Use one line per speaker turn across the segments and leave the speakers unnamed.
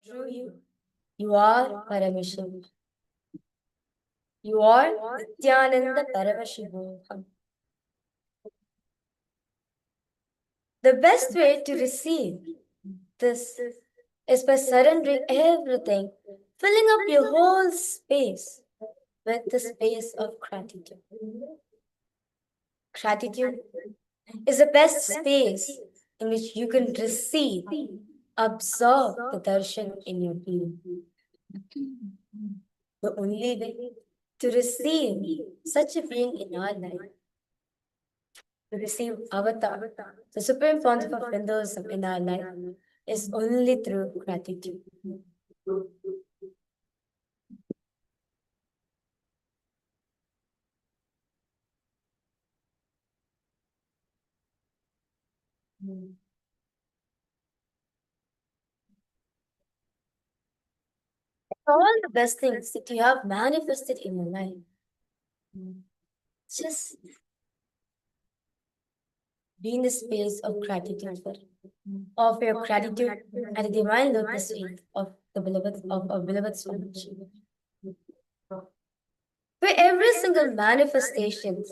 through you. You are Paramashiva. You are Nithyananda Paramashivam. The best way to receive this is by surrendering everything, filling up your whole space with the space of gratitude. Gratitude is the best space in which you can receive, absorb the darshan in your being. The only way to receive such a being in our life, to receive avatar, the supreme pontiff of Hinduism in our life, is only through gratitude. All the best things that you have manifested in your life, just be in the space of gratitude for it. Offer your gratitude at the divine lotus feet of the beloved of our beloved Swami. For every single manifestation,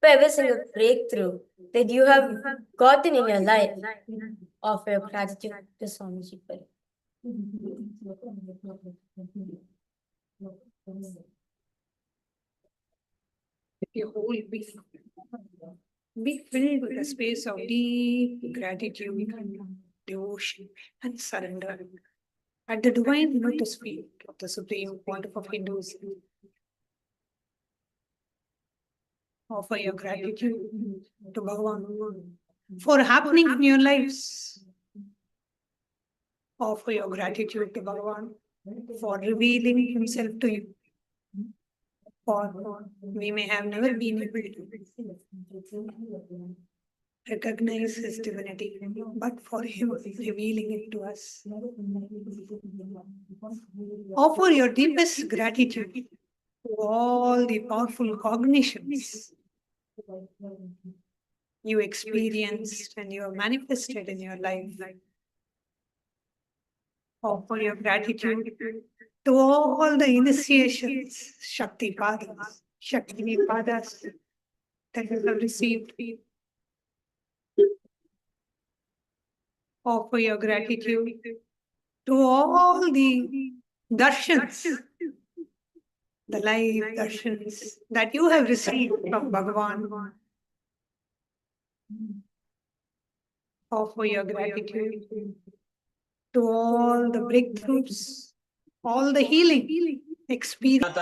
for every single breakthrough that you have gotten in your life, offer your gratitude to Swamiji for it.
Your whole being be filled with a space of deep gratitude, devotion, and surrender at the divine lotus feet of the Supreme Pontiff of Hinduism. Offer your gratitude to Bhagavan for happening in your lives. Offer your gratitude to Bhagavan for revealing himself to you. For we may have never been able to recognize his divinity, but for him revealing it to us. Offer your deepest gratitude to all the powerful cognitions you experienced and you have manifested in your life. Offer your gratitude to all the initiations, Shakti Padas, that you have received. Offer your gratitude to all the darshans, the life darshans that you have received from Bhagavan. Offer your gratitude to all the breakthroughs, all the healing experience.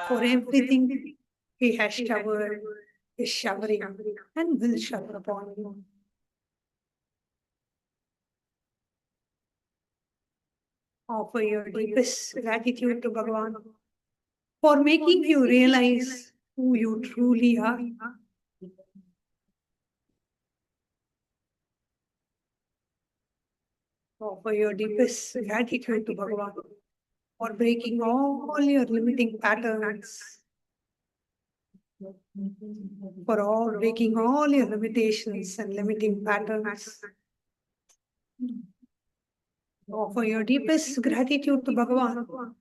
For everything he has showered, is showering, and will shower upon you. Offer your deepest gratitude to Bhagavan for making you realize who you truly are. Offer your deepest gratitude to Bhagavan for breaking all your limiting patterns, for breaking all your limitations and limiting patterns. Offer your deepest gratitude to Bhagavan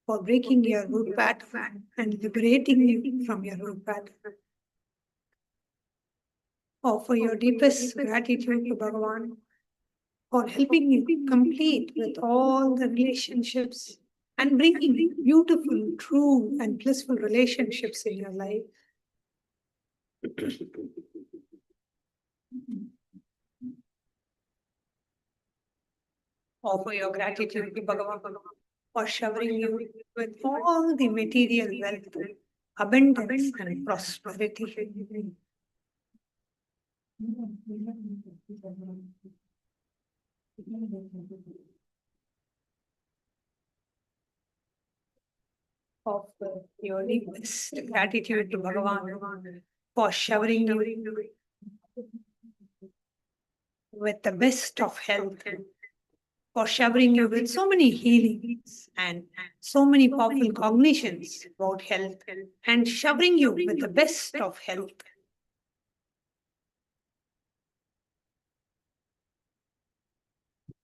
for breaking your root pattern and liberating you from your root pattern. Offer your deepest gratitude to Bhagavan for helping you complete with all the relationships and bringing beautiful, true, and blissful relationships in your life. Offer your gratitude to Bhagavan for showering you with all the material wealth, abundance, and prosperity. Offer your deepest gratitude to Bhagavan for showering you with the best of health, for showering you with so many healings and so many powerful cognitions about health, and showering you with the best of health.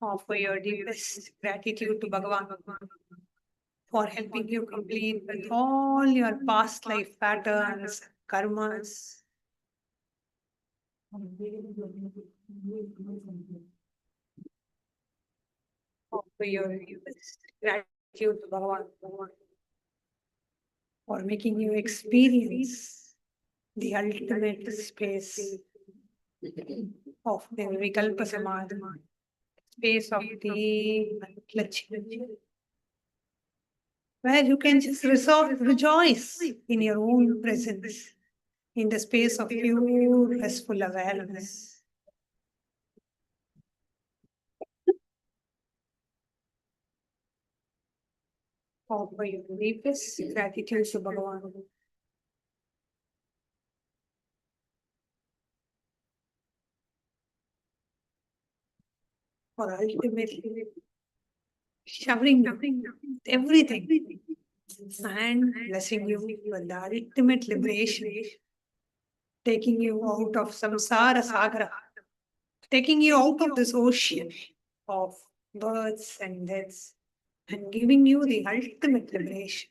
Offer your deepest gratitude to Bhagavan for helping you complete with all your past life patterns, karmas. Offer your deepest gratitude to Bhagavan for making you experience the ultimate space of the Vikalpa Samadhi, space of deep clutching, where you can just rejoice in your own presence, in the space of pure, blissful awareness. Offer your deepest gratitude to Bhagavan for ultimately showering everything and blessing you with the ultimate liberation, taking you out of samsara sagara, taking you out of this ocean of births and deaths, and giving you the ultimate liberation.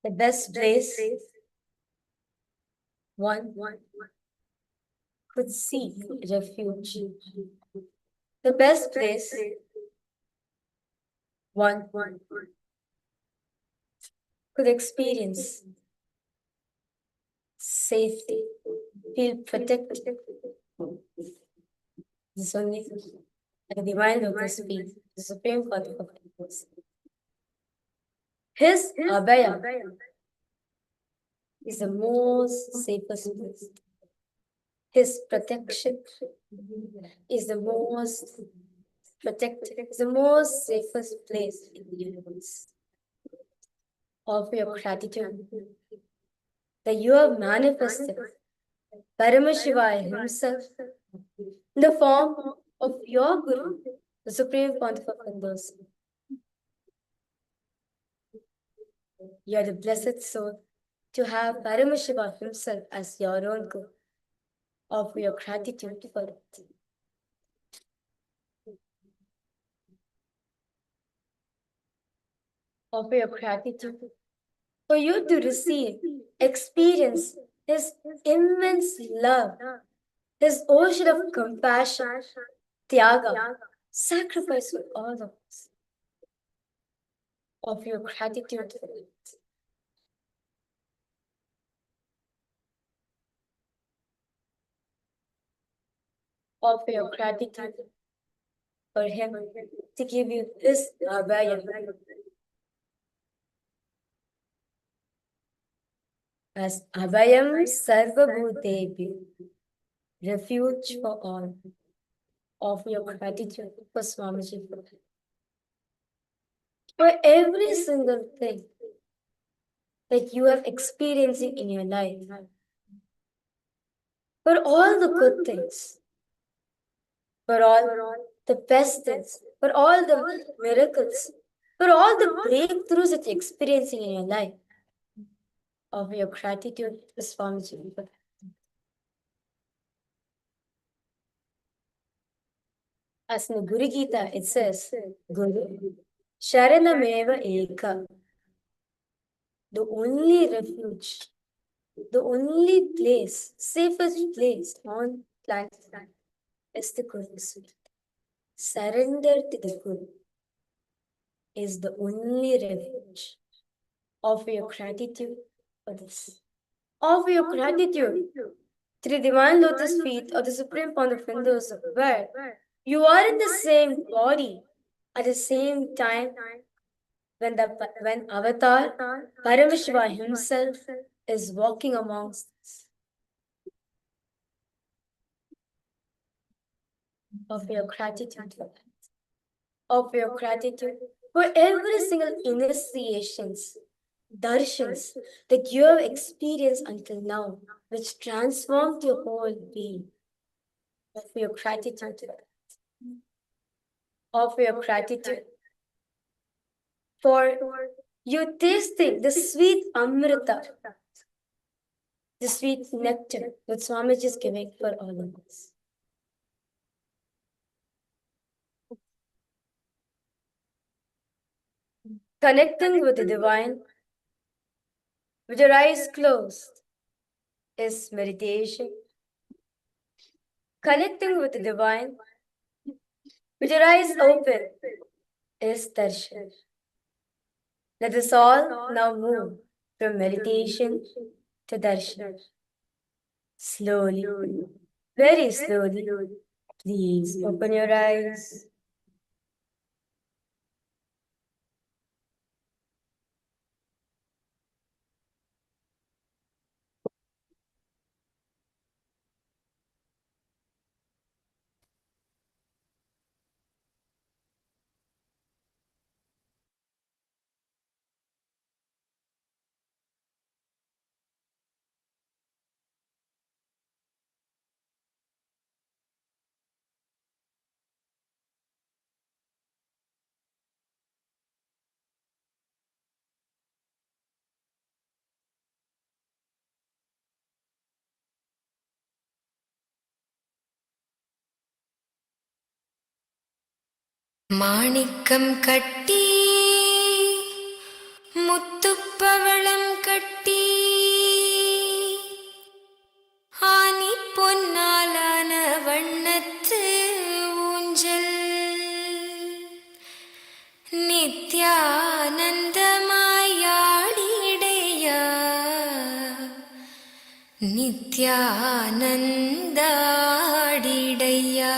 The best place one could seek refuge. The best place one could experience safety, feel protected. This only at the divine lotus feet, the supreme Father of Hinduism. His Abhayam is the most safest place. His protection is the most protected, is the most safest place in the universe. Offer your gratitude that you have manifested Paramashiva himself in the form of your Guru, the Supreme Pontiff of Hinduism. You are the blessed soul to have Paramashiva himself as your own Guru. Offer your gratitude for it. Offer your gratitude for you to receive, experience His immense love, His ocean of compassion, tyaga, sacrifice for all of us. Offer your gratitude for it. Offer your gratitude for Him to give you this Abhayam. As Abhayam Sarvabhutebhyo, refuge for all. Offer your gratitude for Swamiji for every single thing that you are experiencing in your life, for all the good things, for all the best things, for all the miracles, for all the breakthroughs that you're experiencing in your life. Offer your gratitude to Swamiji for that. As in the Guru Gita, it says, Guru, Sharanameva Eka, the only refuge, the only place, safest place on planet is the Guru's feet. Surrender to the Guru is the only refuge. Offer your gratitude for this. Offer your gratitude to the divine lotus feet of the Supreme Pontiff of Hinduism, where you are in the same body at the same time when Avatar Paramashiva himself is walking amongst us. Offer your gratitude for that. Offer your gratitude for every single initiations, darshans that you have experienced until now, which transformed your whole being. Offer your gratitude for that. offer your gratitude for you tasting the sweet amrita, the sweet nectar that Swamiji is giving for all of us. Connecting with the divine with your eyes closed is meditation. Connecting with the divine with your eyes open is darshan. Let us all now move from meditation to darshan. Slowly, very slowly, please open your eyes.
மாணிக்கம் கட்டி முத்துப்பவளம் கட்டி ஆனி பொன்னாலான வண்ணத்து ஊஞ்சல் நித்யானந்தமாயாடிடையா நித்யானந்தாடிடையா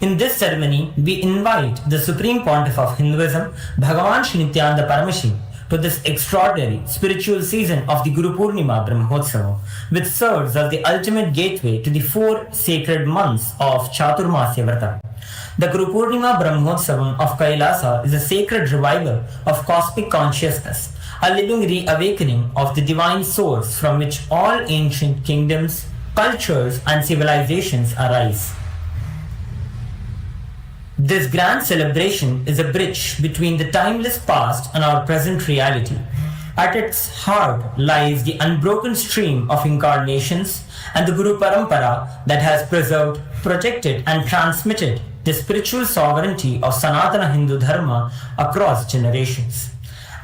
In this ceremony, we invite the Supreme Pontiff of Hinduism, BHAGAVAN SRI NITHYANANDA PARAMASHIVAM, to this extraordinary spiritual season of the Guru Purnima Brahmotsava, which serves as the ultimate gateway to the 4 sacred months of Chaturmasya Vrata. The Guru Purnima Brahmotsavam of Kailasa is a sacred revival of cosmic consciousness, a living reawakening of the divine source from which all ancient kingdoms, cultures, and civilizations arise. This grand celebration is a bridge between the timeless past and our present reality. At its heart lies the unbroken stream of incarnations and the Guru Parampara that has preserved, protected, and transmitted the spiritual sovereignty of Sanatana Hindu Dharma across generations.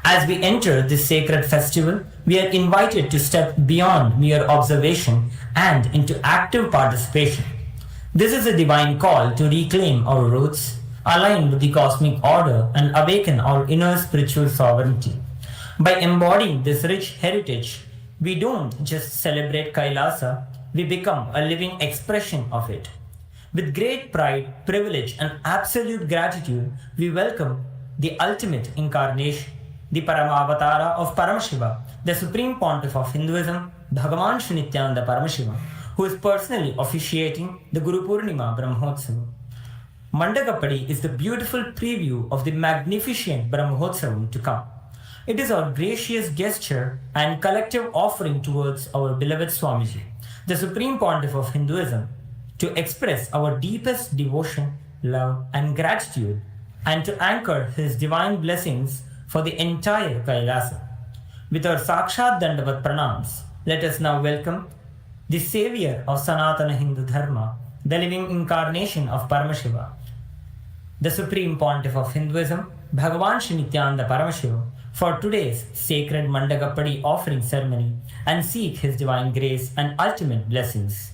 As we enter this sacred festival, we are invited to step beyond mere observation and into active participation. This is a divine call to reclaim our roots, align with the cosmic order, and awaken our inner spiritual sovereignty. By embodying this rich heritage, we don't just celebrate Kailasa, we become a living expression of it. With great pride, privilege, and absolute gratitude, we welcome the ultimate incarnation, the Paramavatara of Paramashiva, the Supreme Pontiff of Hinduism, Bhagavan Sri Nithyananda Paramashivamam, who is personally officiating the Guru Purnima Brahmotsavam. Mandagappadi is the beautiful preview of the magnificent Brahmotsavam to come. It is our gracious gesture and collective offering towards our beloved Swamiji, the Supreme Pontiff of Hinduism, to express our deepest devotion, love, and gratitude, and to anchor his divine blessings for the entire Kailasa. With our Sakshat Dandavat Pranams, let us now welcome the savior of Sanatana Hindu Dharma, the living incarnation of Paramashiva, the Supreme Pontiff of Hinduism, Bhagavan Sri Nithyananda Paramashivamam, for today's sacred Mandagappadi offering ceremony and seek his divine grace and ultimate blessings.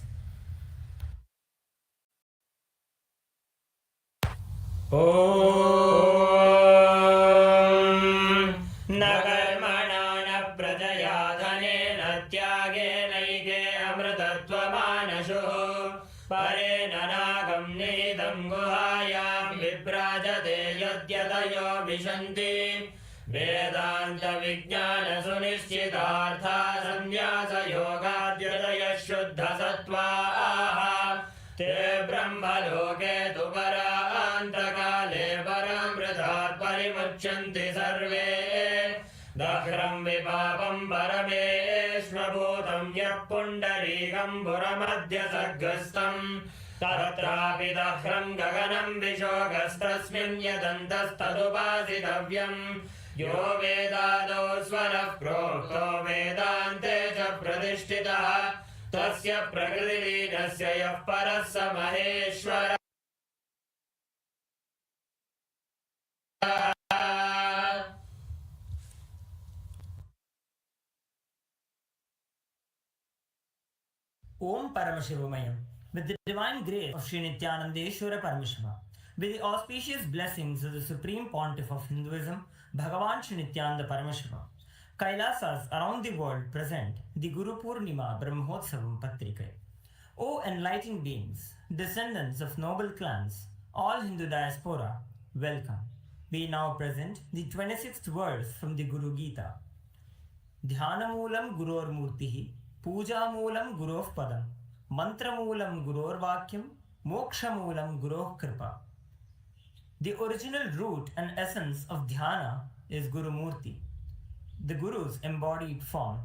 वेदांत विज्ञान सुनिश्चितार्था संन्यास योगाद्यतय शुद्ध सत्त्वाः ते ब्रह्मलोके तु परान्तकाले परामृतात् परिमुच्यन्ति सर्वे दह्रं विपापं परमेश्वभूतं यः पुण्डरीकं पुरमध्य सर्गस्थम् तत्रापि दह्रं गगनं विशोकस्तस्मिन् यदन्तस्तदुपासितव्यम् यो वेदादौ स्वरः प्रोक्तो वेदान्ते च प्रतिष्ठितः तस्य प्रकृतिलीनस्य यः परः स महेश्वरः
Om Paramashivamayam. With the divine grace of Sri Nithyanandeshwara Paramashiva, with the auspicious blessings of the Supreme Pontiff of Hinduism, Bhagavan Sri Nithyananda Paramashivamam, Kailasas around the world present the Guru Purnima Brahmotsavam Patrikai. O enlightened beings, descendants of noble clans, all Hindu diaspora, welcome. We now present the 26th verse from the Guru Gita. Dhyanamoolam Guror Murtihi, Pujamoolam Guroh Padam, Mantramulam Guror Vakyam, Mokshamulam Guroh Kripa. The original root and essence of dhyana is Guru Murti, the Guru's embodied form.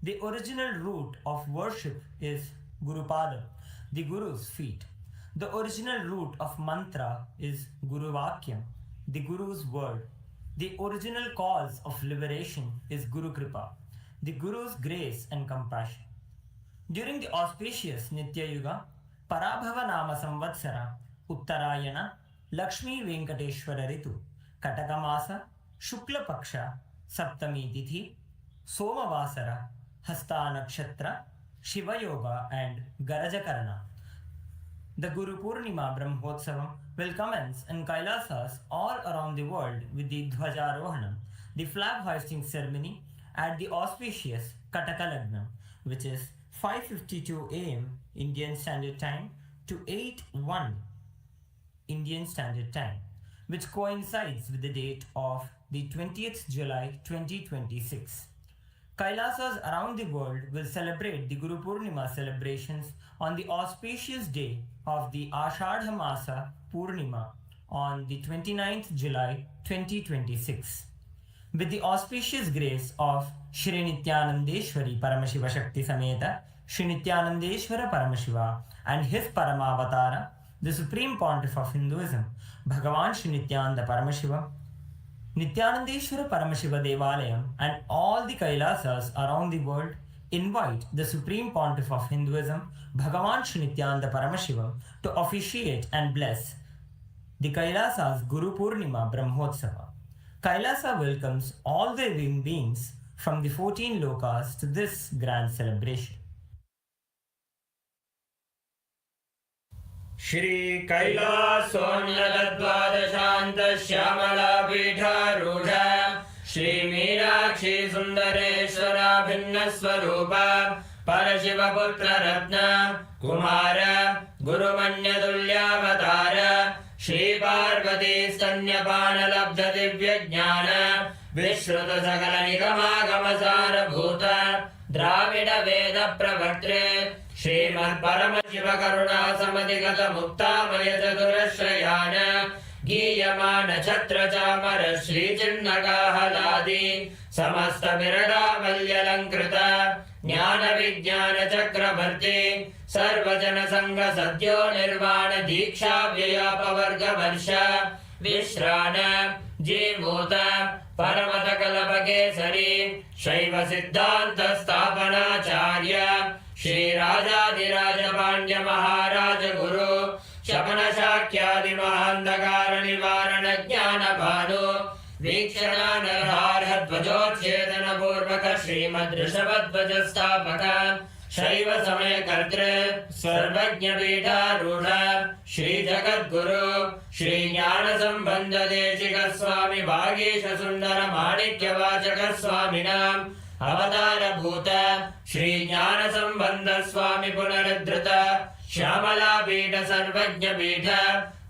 The original root of worship is Guru Pada, the Guru's feet. The original root of mantra is Guru Vakyam, the Guru's word. The original cause of liberation is Guru Kripa, the Guru's grace and compassion. During the auspicious Nitya Yuga, Parabhava Nama Samvatsara, Uttarayana, Lakshmi Venkateshwara Ritu, Katakamasa, Shukla Paksha, Saptami Tithi, Somavasara, Hasta Nakshatra, Shiva Yoga, and Garajakarana. The Guru Purnima Brahmotsavam will commence in Kailasas all around the world with the Dhwajarohanam, the flag hoisting ceremony at the auspicious Kataka Lagnam, which is 5:52 am Indian Standard Time to 8:01 Indian Standard Time, which coincides with the date of the 20th July 2026. Kailasas around the world will celebrate the Guru Purnima celebrations on the auspicious day of the Ashadha Masa Purnima on the 29th July 2026. With the auspicious grace of Shri Nithyanandeshwari Paramashiva Shakti Sameta, Shri Nithyanandeshwara Paramashiva and his Paramavatara, the Supreme Pontiff of Hinduism, Bhagavan Shri Nithyananda Paramashiva, Nithyanandeshwara Paramashiva Devalayam and all the Kailasas around the world invite the Supreme Pontiff of Hinduism, Bhagavan Shri Nithyananda Paramashivam, to officiate and bless the Kailasa's Guru Purnima Brahmotsava. Kailasa welcomes all the living beings from the 14 lokas to this grand celebration.
Shri Kailasonnatadvadashanත Shyamala पीठारूढ़ Shri Meenakshi सुंदरेश्वरा भिन्न स्वरूप परशिवपुत्र रत्न कुमार गुरुमन्यतुल्यावतार श्री पार्वती स्तन्यपान लब्ध दिव्य ज्ञान विश्रुत सकल निगमागम सारभूत द्राविड वेद प्रवर्त्रे श्रीमत् परमशिव करुणा समधिगत मुक्तामय चतुरश्रयान गीयमान छत्र चामर श्री चिन्नकाहलादि समस्त बिरडावल्यलंकृत ज्ञान विज्ञान चक्रवर्ती सर्वजन संघ सद्यो निर्वाण दीक्षा व्ययापवर्ग वर्ष विश्राण जीमूत परमत कल्प केसरी शैव सिद्धांत स्थापनाचार्य श्री राजाधिराज पांड्य महाराज गुरु शपन शाक्यादि महांधकार निवारण ज्ञान भानु वीक्षणानर्हार्ह ध्वजोच्छेदन पूर्वक श्रीमद् ऋषभध्वज स्थापक शैव समय कर्तृ सर्वज्ञ पीठारूढ़ श्री जगद्गुरु श्री ज्ञान संबंध देशिक स्वामी भागीश सुंदर माणिक्य वाचक स्वामिनां अवतार भूत श्री ज्ञान संबंध स्वामी पुनरुद्धृत श्यामला पीठ सर्वज्ञ पीठ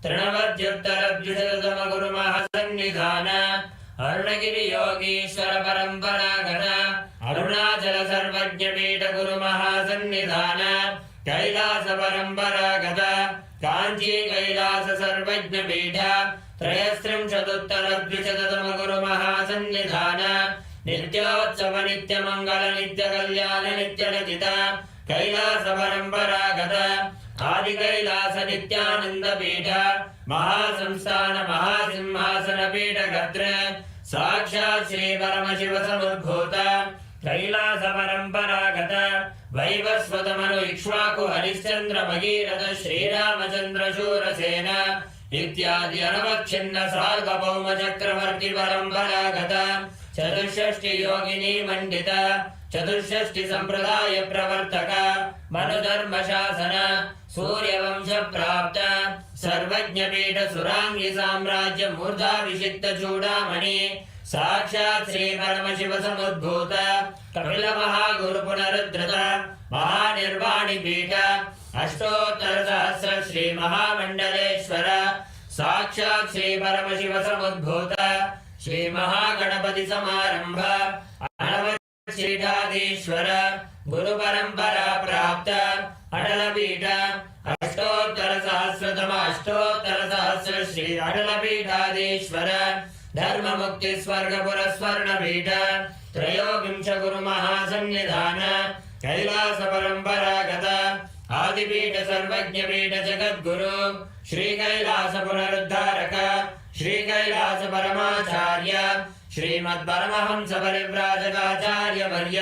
तृणवद्युत्तर द्विशततम गुरु महासन्निधान अरुणगिरि योगीश्वर परंपरागण अरुणाचल सर्वज्ञ पीठ गुरु महासन्निधान कैलास परंपरागत कांची कैलास सर्वज्ञ पीठ त्रयस्त्रिंशदुत्तर द्विशततम गुरु महासन्निधान नित्योत्सव नित्य मंगल नित्य कल्याण नित्य रचित कैलास परंपरागत आदि कैलास नित्यानंद पीठ महासंस्थान महासिंहासन पीठ गत्र साक्षात् श्री परमशिव समुद्भूत कैलास परंपरागत वैवस्वत मनु इक्ष्वाकु हरिश्चंद्र भगीरथ श्रीरामचंद्र शूरसेन इत्यादि अनवच्छिन्न सार्वभौम चक्रवर्ती परंपरागत चतुष्षष्टि योगिनी मंडित चतुष्षष्टि संप्रदाय प्रवर्तक मनुधर्म शासन सूर्यवंश प्राप्त सर्वज्ञ पीठ सुरांगी साम्राज्य मूर्धाभिषिक्त चूड़ामणि साक्षात् श्री परमशिव समुद्भूत कपिल महागुरु पुनरुद्धृत महानिर्वाणि पीठ अष्टोत्तर सहस्र श्री महामंडलेश्वर साक्षात् श्री परमशिव समुद्भूत श्री महागणपति समारंभ श्रीठाधीश्वर गुरु परंपरा प्राप्त अटल पीठ अष्टोत्तर सहस्र श्री अटल पीठाधीश्वर धर्म मुक्ति स्वर्ग पुरस्वर्ण पीठ त्रयोविंश गुरु महासन्निधान कैलास परंपरागत आदिपीठ सर्वज्ञ पीठ जगद्गुरु श्री कैलास पुनरुद्धारक श्री कैलास परमाचार्य श्रीमद् परमहंस परिव्राजकाचार्य वर्य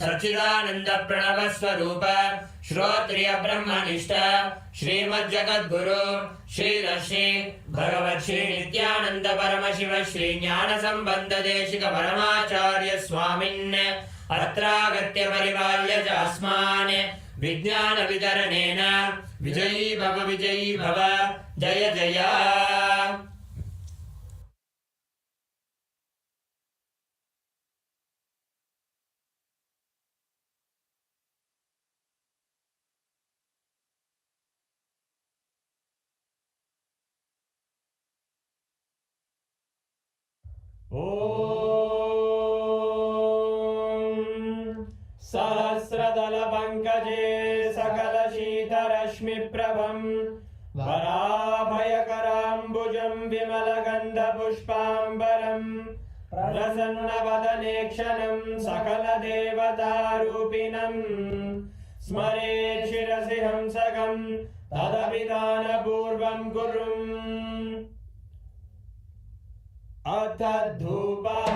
सच्चिदानंद प्रणव स्वरूप श्रोत्रिय ब्रह्मनिष्ठ श्रीमद् जगद्गुरु श्री दर्शी भगवत् श्री नित्यानंद परमशिव श्री ज्ञान संबंध देशिक परमाचार्य स्वामिन् अत्रागत्य परिपाल्य च अस्मान् विज्ञान वितरणेन विजयी भव जय जय। सकलशीतरश्मिप्रभम् वराभयकराम्बुजं विमलगन्धपुष्पाम्बरम् प्रसन्नवदने क्षणं सकलदेवतारूपिणम् स्मरेत् शिरसि हंसकं तदभिधानपूर्वं कुर्वन् अथ धूपः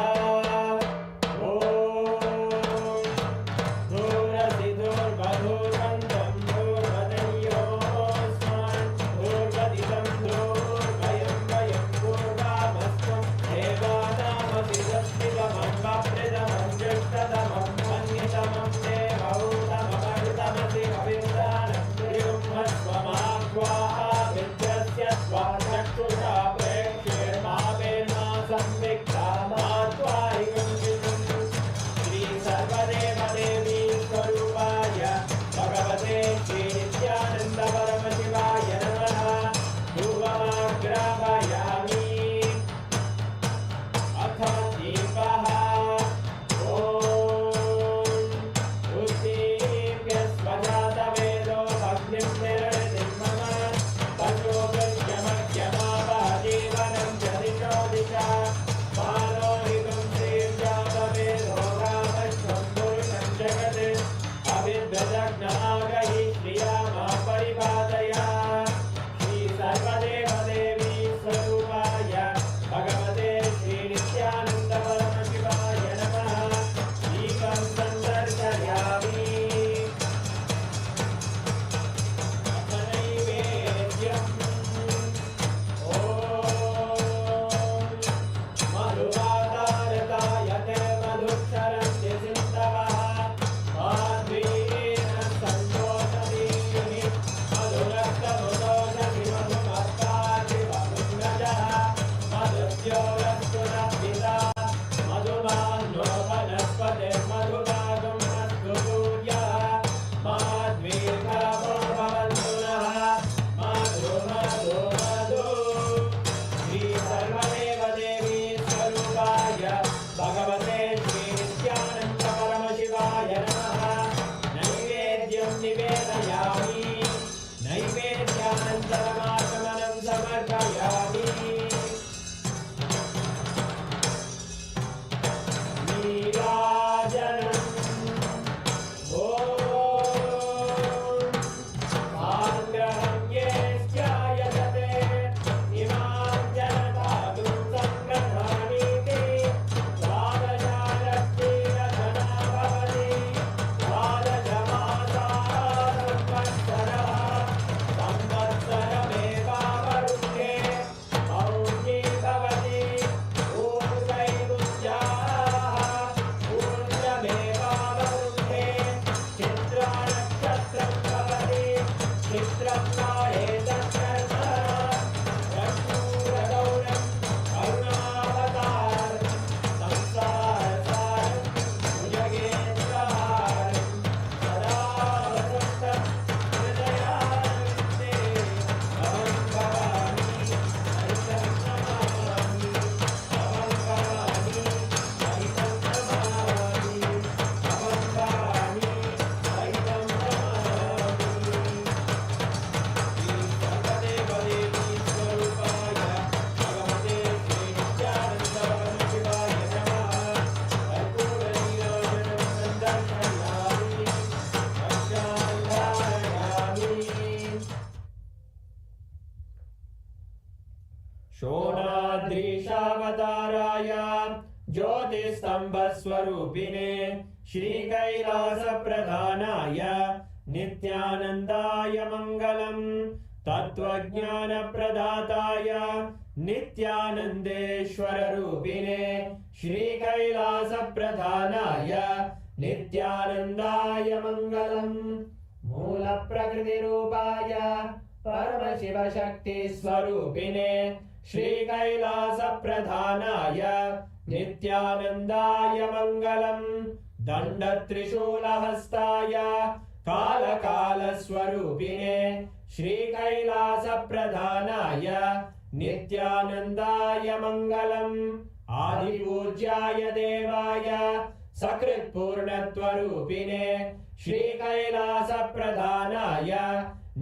शोणाद्रीशावताराय ज्योतिस्तम्भस्वरूपिणे श्रीकैलासप्रधानाय नित्यानन्दाय मङ्गलम् तत्त्वज्ञानप्रदाताय नित्यानन्देश्वररूपिणे श्रीकैलासप्रधानाय नित्यानन्दाय मङ्गलम् मूलप्रकृतिरूपाय परमशिवशक्तिस्वरूपिणे श्रीकैलासप्रधानाय नित्यानन्दाय मङ्गलम् दण्डत्रिशूलहस्ताय कालकालस्वरूपिणे श्रीकैलासप्रधानाय नित्यानन्दाय मङ्गलम् आदिपूज्याय देवाय सकृत्पूर्णत्वरूपिणे श्रीकैलासप्रधानाय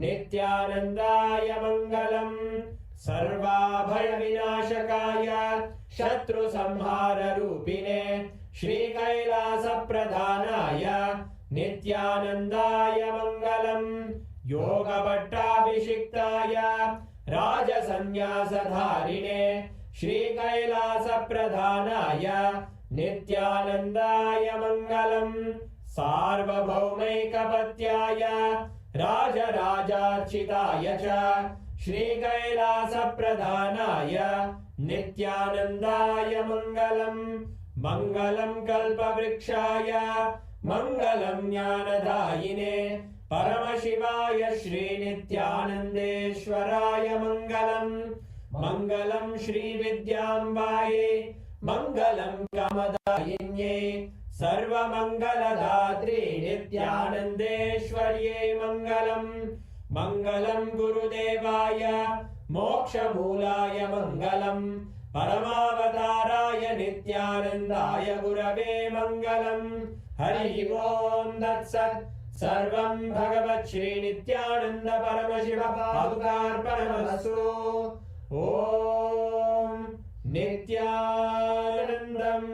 नित्यानन्दाय मङ्गलम् सर्वाभयविनाशकाय शत्रुसंहाररूपिणे श्रीकैलासप्रधानाय नित्यानन्दाय मङ्गलम् योगभट्टाभिषिक्ताय राजसन्न्यासधारिणे श्रीकैलासप्रधानाय नित्यानन्दाय मङ्गलम् सार्वभौमैकपत्याय राजराजार्चिताय च श्रीकैलासप्रधानाय नित्यानन्दाय मङ्गलम् मङ्गलम् कल्पवृक्षाय मङ्गलम् ज्ञानदायिने परमशिवाय श्रीनित्यानन्देश्वराय मङ्गलम् मङ्गलम् श्रीविद्याम्बायै मङ्गलम् कामदायिन्यै सर्वमङ्गलदात्रे नित्यानन्देश्वर्यै मङ्गलम् मङ्गलम् गुरुदेवाय मोक्षमूलाय मङ्गलम् परमावताराय नित्यानन्दाय गुरवे मङ्गलम् हरि ओम् तत्सत् सर्वं भगवत् श्रीनित्यानन्द परमशिव पादुकार्पणमस्तु ॐ नित्यानन्दम्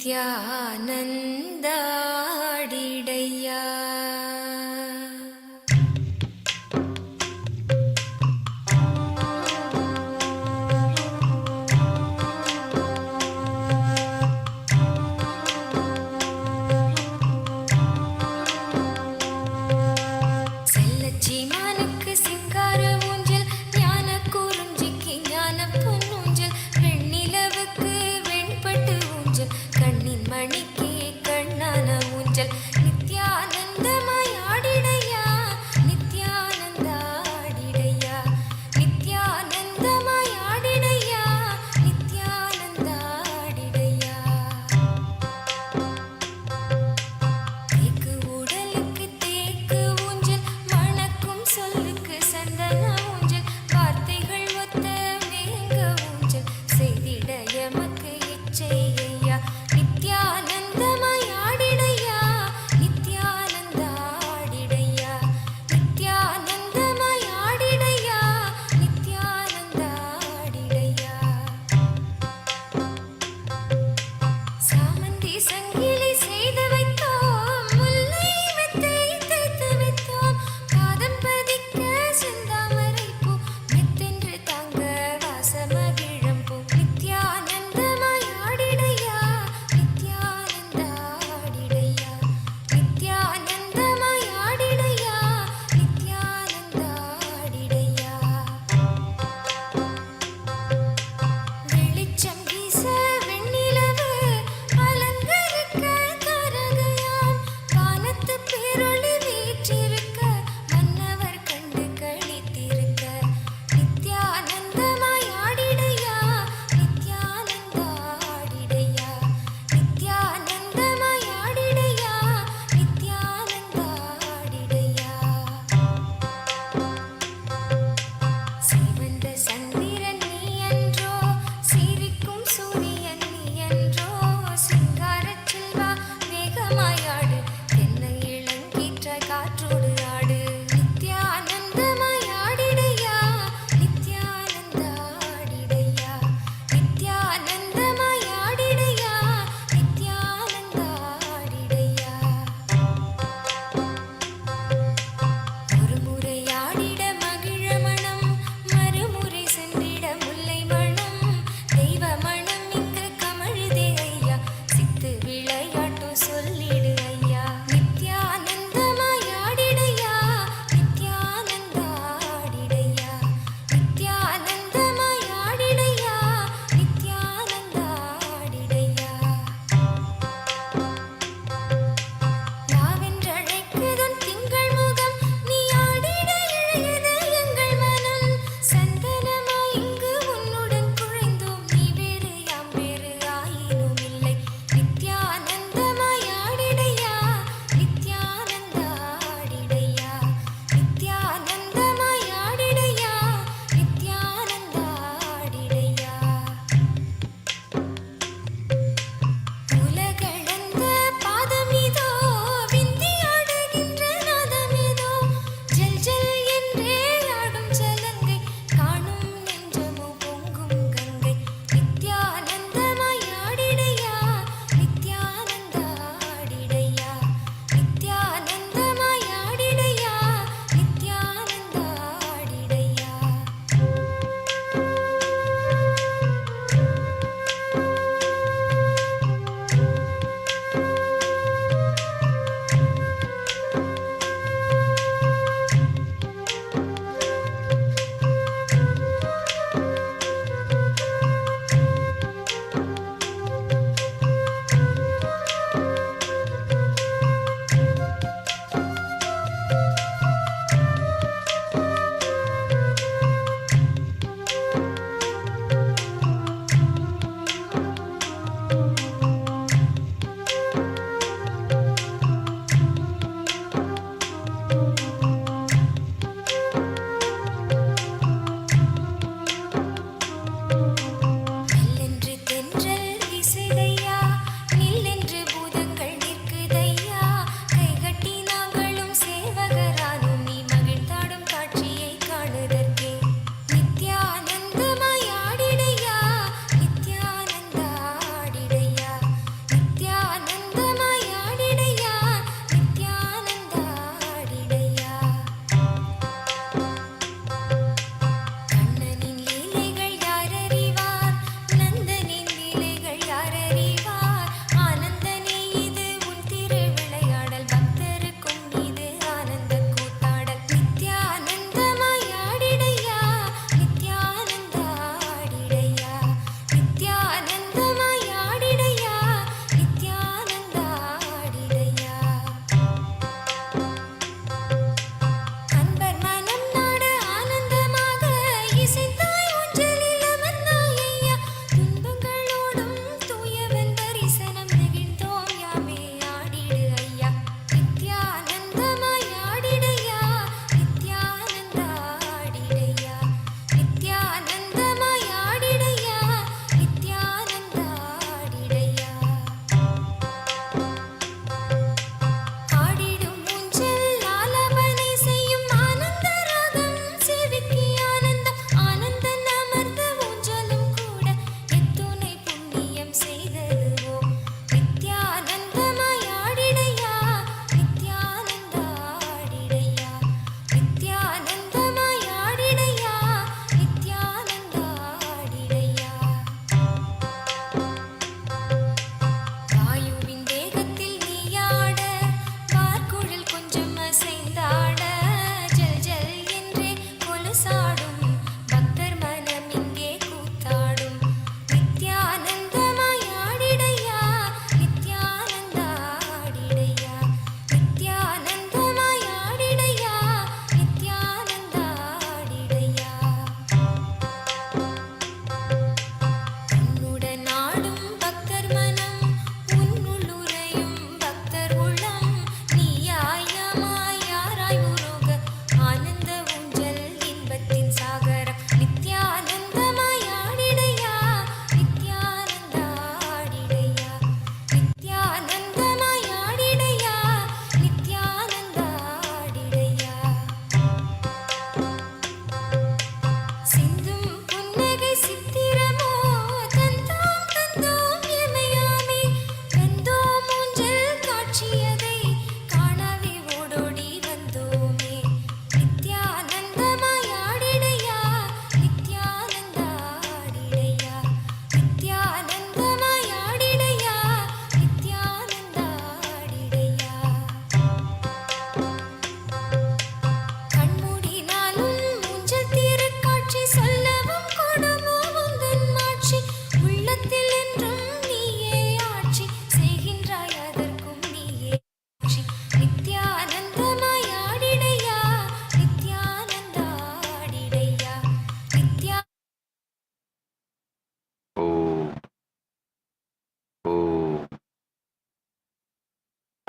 நித்யானந்தாடிடையா. செல்லச்சீமானுக்கு சிங்கார ஊஞ்சல், ஞான குறிஞ்சிக்கு ஞான பொன்னூஞ்சல், வெண்ணிலவுக்கு வெண்பட்டு ஊஞ்சல், கண்ணின் மணிக்கு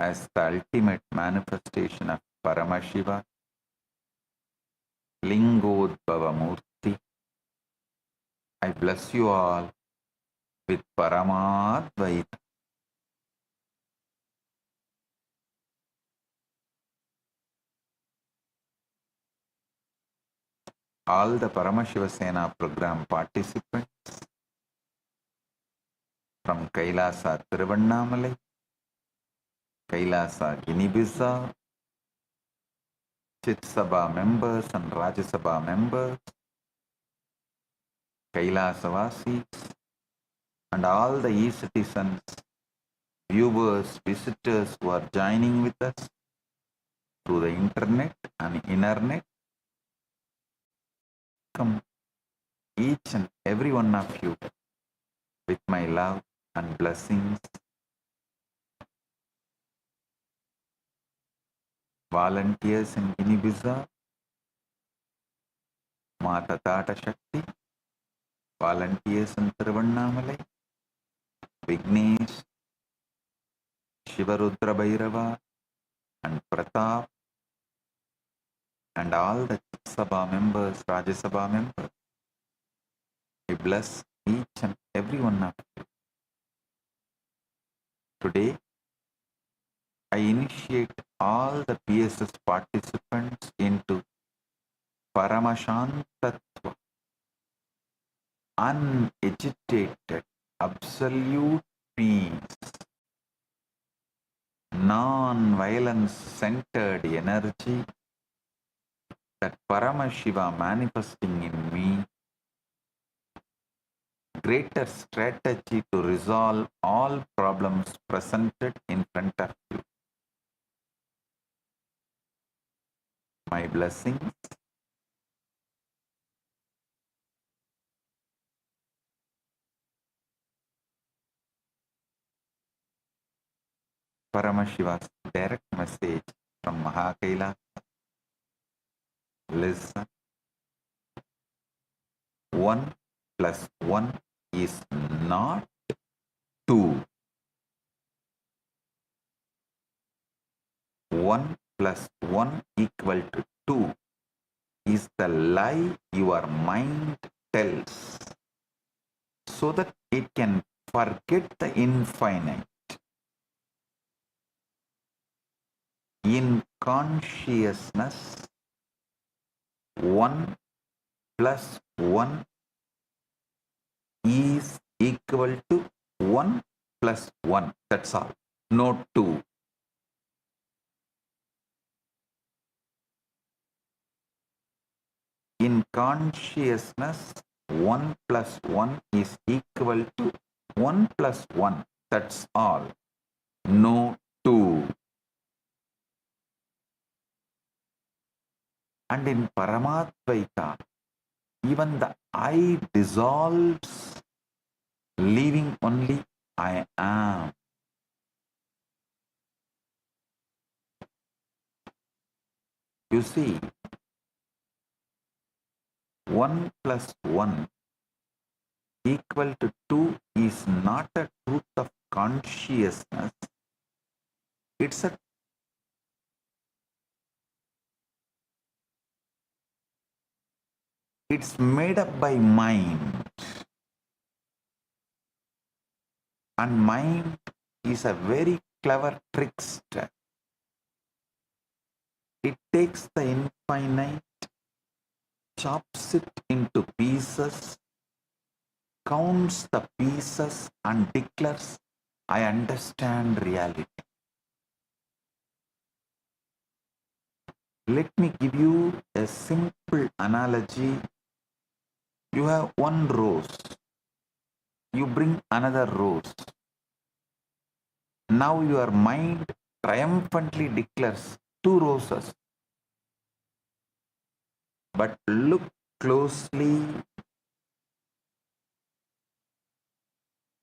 as the ultimate manifestation of Paramashiva, Lingodbhava Murti, I bless you all with Paramadvaita. All the Paramashiva Sena program participants from Kailasa Tiruvannamalai, Kailasa Guinea-Bissau, Chit Sabha members and Rajya Sabha members, Kailasavasis, and all the e-citizens, viewers, visitors who are joining with us through the internet and internet. Welcome each and every one of you with my love and blessings. Volunteers in Guinea-Bissau, Mata Tata Shakti, volunteers in Tiruvannamalai, Vignesh, Shivarudra Bhairava, and Pratap, and all the Sabha members, Rajya Sabha members. I bless each and every one of you. Today, I initiate all the PSS participants into Paramashantatva, unagitated, absolute peace, non-violence centered energy, that Paramashiva manifesting in me, greater strategy to resolve all problems presented in front of you. My blessings. Paramashiva's direct message from Mahakaila. Listen. 1 plus 1 is not 2. 1 plus 1 equal to 2 is the lie your mind tells, so that it can forget the infinite. In consciousness, 1 plus 1 is equal to 1 plus 1. That's all. No 2. In consciousness, 1 plus 1 is equal to 1 plus 1. That's all. No 2. And in Paramadvaita, even the I dissolves, leaving only I am. You see, 1 plus 1 equal to 2 is not a truth of consciousness. It's made up by mind. And mind is a very clever trickster. It takes the infinite, chops it into pieces, counts the pieces and declares, I understand reality. Let me give you a simple analogy. You have one rose. You bring another rose. Now your mind triumphantly declares 2 roses. But look closely.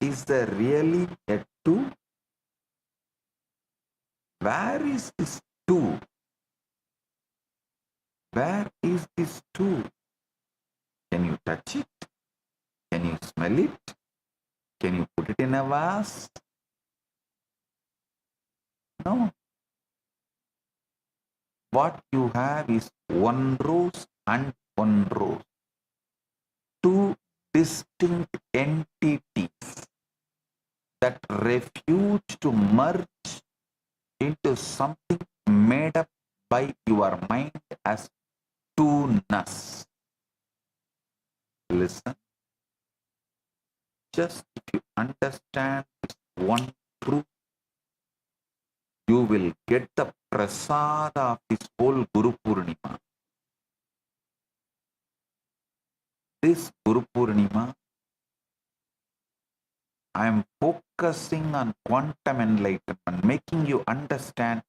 Is there really a 2? Where is this 2? Where is this 2? Can you touch it? Can you smell it? Can you put it in a vase? No. What you have is one rose and one rose. Two distinct entities that refuse to merge into something made up by your mind as two-ness. Listen, just if you understand this one truth, you will get the prasada of this whole Guru Purnima. This Guru Purnima, I am focusing on quantum enlightenment, making you understand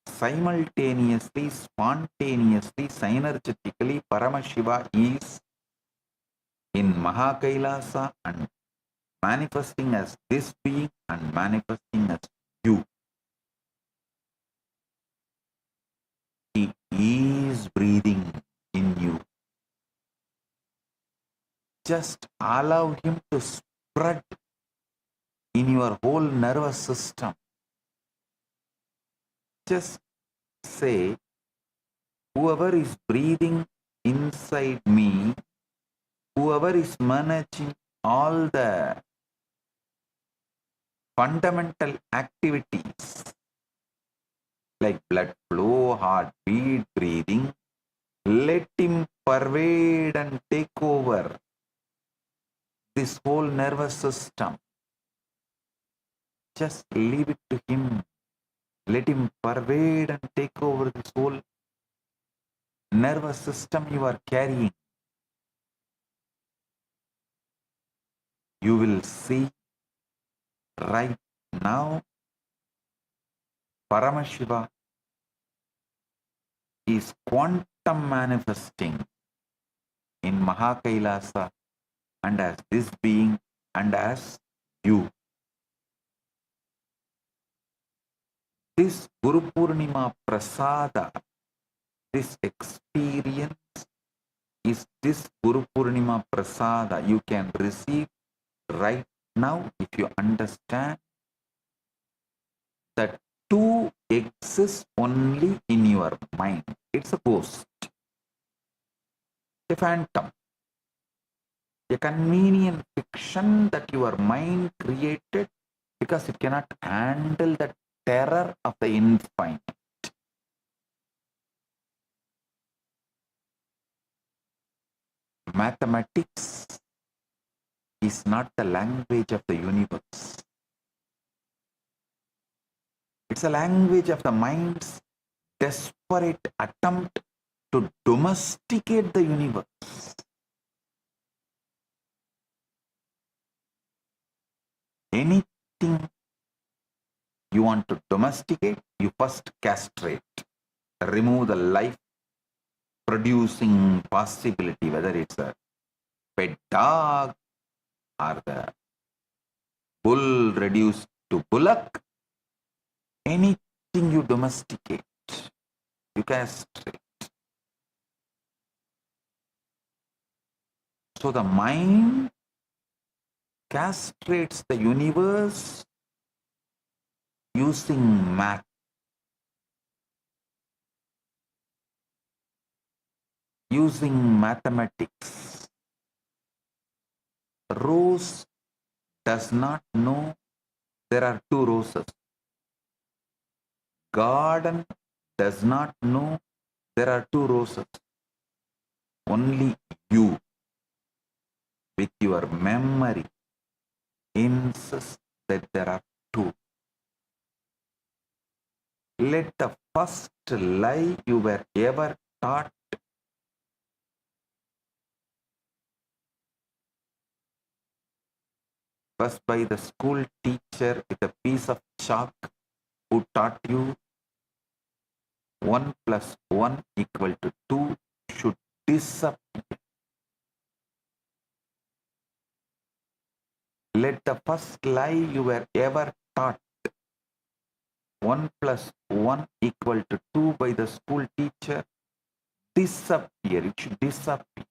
simultaneously, spontaneously, synergetically, Paramashiva is in Mahakailasa and manifesting as this being and manifesting as you. He is breathing in you. Just allow him to spread in your whole nervous system. Just say, whoever is breathing inside me, whoever is managing all the fundamental activities like blood flow, heartbeat, breathing, let him pervade and take over this whole nervous system. Just leave it to him. Let him pervade and take over this whole nervous system you are carrying. You will see right now Paramashiva is quantum manifesting in Mahakailasa and as this being and as you. This Guru Purnima Prasada, this experience is this Guru Purnima Prasada you can receive right now if you understand that two exist only in your mind. It's a ghost, a phantom, a convenient fiction that your mind created because it cannot handle the terror of the infinite. Mathematics is not the language of the universe. It's a language of the mind's desperate attempt to domesticate the universe. Anything you want to domesticate, you first castrate, remove the life producing possibility, whether it's a pet dog or the bull reduced to bullock. Anything you domesticate, you castrate. So the mind castrates the universe using math. Using mathematics. Rose does not know there are two roses. Garden does not know there are two roses. Only you, with your memory, insist that there are two. Let the first lie you were ever taught was by the school teacher with a piece of chalk who taught you 1 plus 1 equal to 2 should disappear. Let the first lie you were ever taught 1 plus 1 equal to 2 by the school teacher disappear. It should disappear.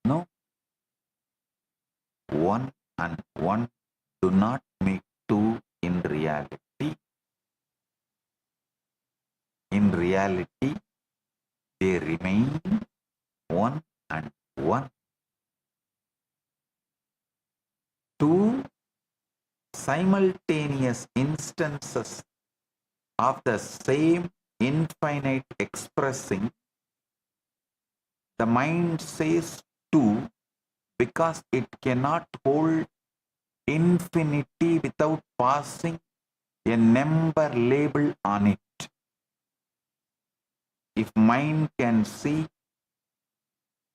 No. 1 and 1 do not make 2 in reality, they remain one and one. Two simultaneous instances of the same infinite expressing, the mind says two because it cannot hold infinity without passing a number label on it. If mind can see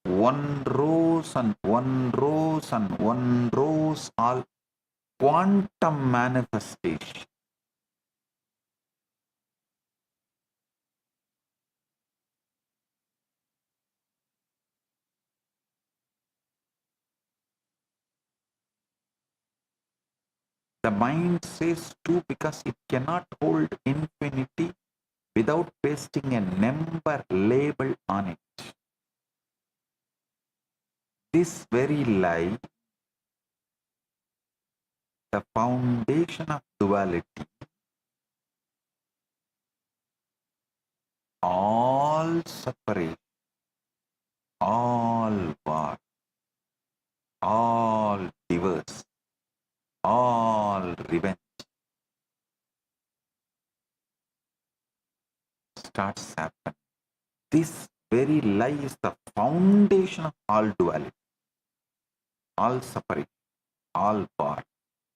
one rose and one rose and one rose, all quantum manifestation, the mind says two because it cannot hold infinity without pasting a number label on it. This very lie, the foundation of duality, all separate, all war, all divorce, all revenge starts happening. This very lie is the foundation of all duality, all separation, all war,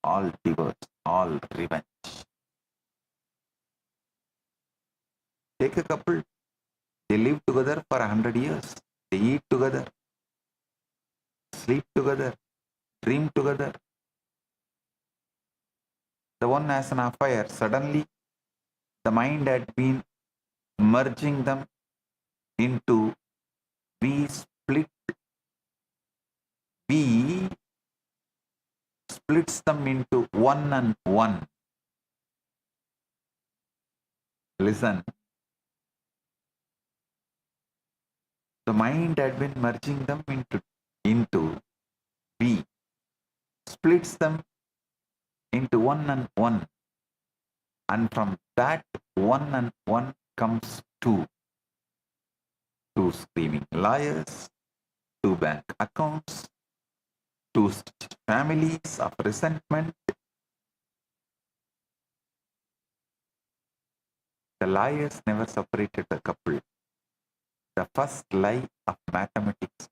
all divorce, all revenge. Take a couple, they live together for 100 years. They eat together, sleep together, dream together. The one has an affair. Suddenly, the mind had been merging them into we splits them into one and one. Listen. The mind had been merging them into we, splits them into one and one. And from that one and one comes two. Two screaming liars, two bank accounts, two families of resentment. The liars never separated the couple. The first lie of mathematics.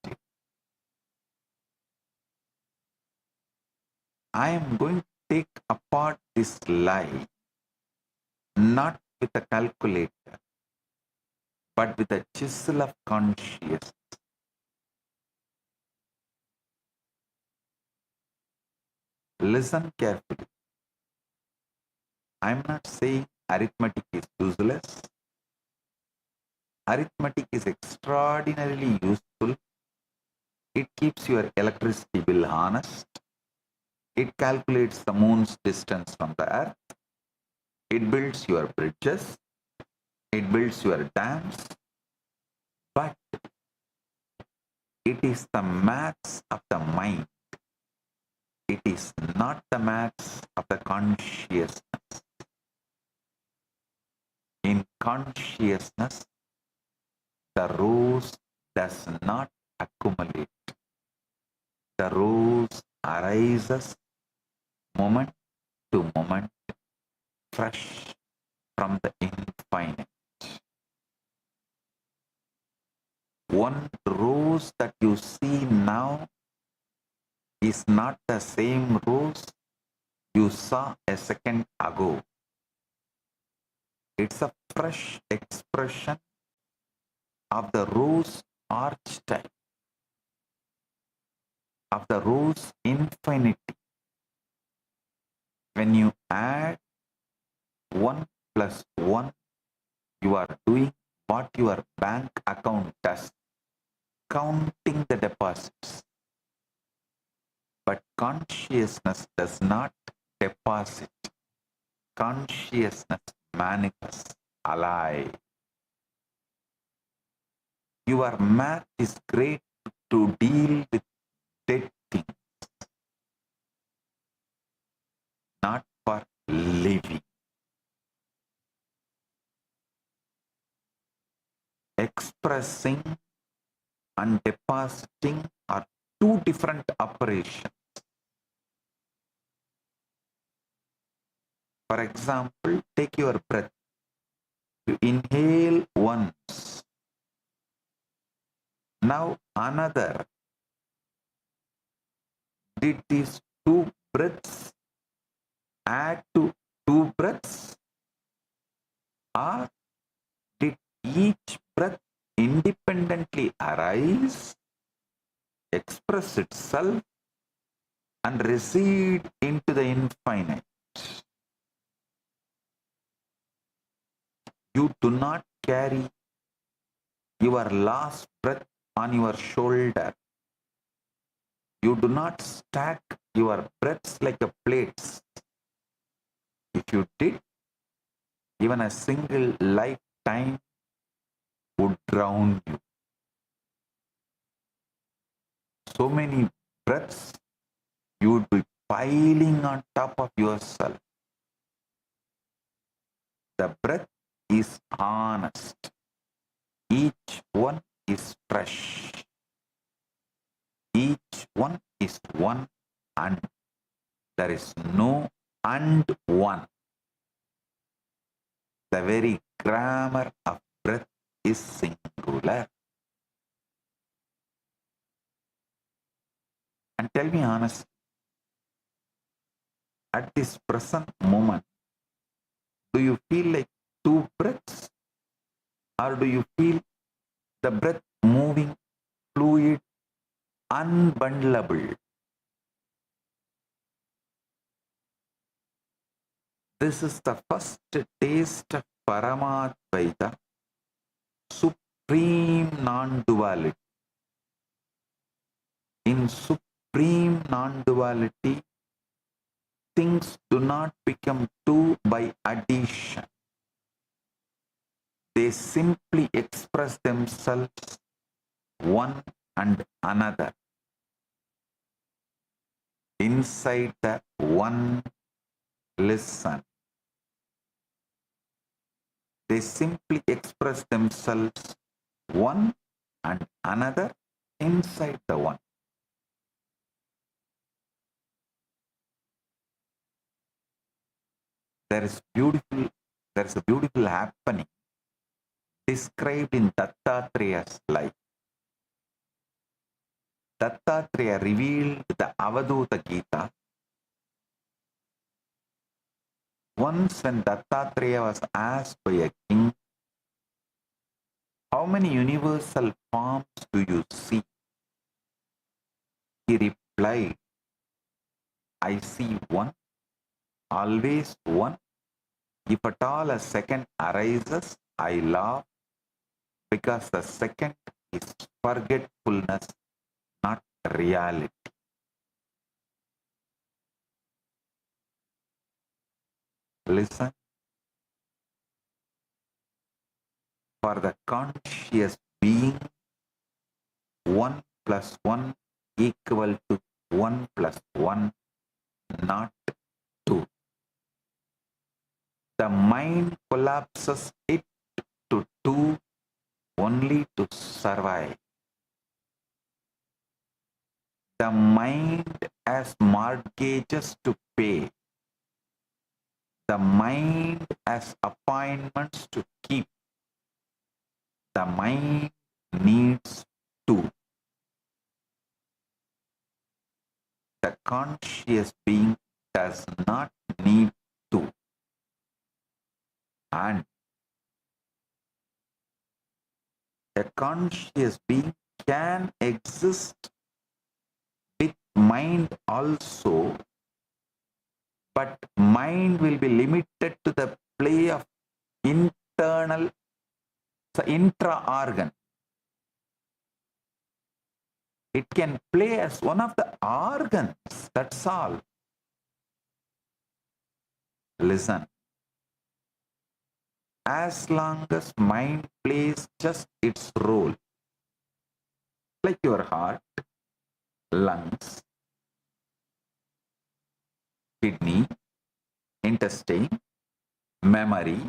I am going to take apart this lie not with a calculator, but with a chisel of consciousness. Listen carefully. I am not saying arithmetic is useless. Arithmetic is extraordinarily useful. It keeps your electricity bill honest. It calculates the moon's distance from the earth. It builds your bridges. It builds your dams. But it is the maths of the mind. It is not the maths of the consciousness. In consciousness, the rose does not accumulate. The rose arises moment to moment, fresh from the infinite. One rose that you see now is not the same rose you saw a second ago. It's a fresh expression of the rose archetype, of the rose infinity. When you add 1 plus 1, you are doing what your bank account does, counting the deposits. But consciousness does not deposit. Consciousness manifests, alive. Your math is great to deal with dead things, not for living. Expressing and depositing are two different operations. For example, take your breath. You inhale once. Now another. Did these two breaths add to two breaths? Or did each breath independently arise, express itself, and recede into the infinite? You do not carry your last breath on your shoulder. You do not stack your breaths like a plates. If you did, even a single lifetime would drown you. So many breaths you would be piling on top of yourself. The breath is honest. Each one is fresh. Each one is one, and there is no and one. The very grammar of breath is singular. And tell me honestly, at this present moment, do you feel like two breaths? Or do you feel the breath moving, fluid, unbundleable? This is the first taste of Paramadvaita, supreme non-duality. In supreme non-duality, things do not become two by addition. They simply express themselves one and another inside the one. Listen. They simply express themselves one and another inside the one. There is a beautiful happening described in Dattatraya's life. Dattatreya revealed the Avaduta Gita. Once when Dattatreya was asked by a king, how many universal forms do you see? He replied, I see one, always one. If at all a second arises, I laugh, because the second is forgetfulness, not reality. Listen. For the conscious being, 1 plus 1 equal to 1 plus 1, not 2. The mind collapses it to 2 only to survive. The mind has mortgages to pay. The mind has appointments to keep. The mind needs 2. The conscious being does not need 2. And a conscious being can exist with mind also, but mind will be limited to the play of internal, intra-organ. It can play as one of the organs, that's all. Listen. As long as mind plays just its role, like your heart, lungs, kidney, intestine, memory.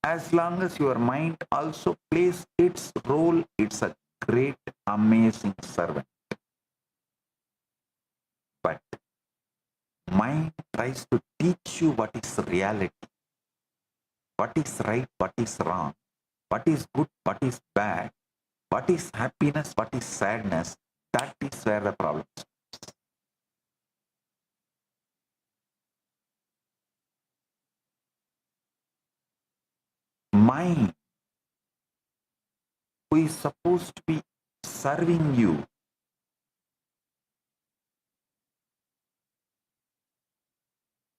As long as your mind also plays its role, it's a great, amazing servant. But mind tries to teach you what is reality, what is right, what is wrong, what is good, what is bad, what is happiness, what is sadness. That is where the problem is. Mind, who is supposed to be serving you,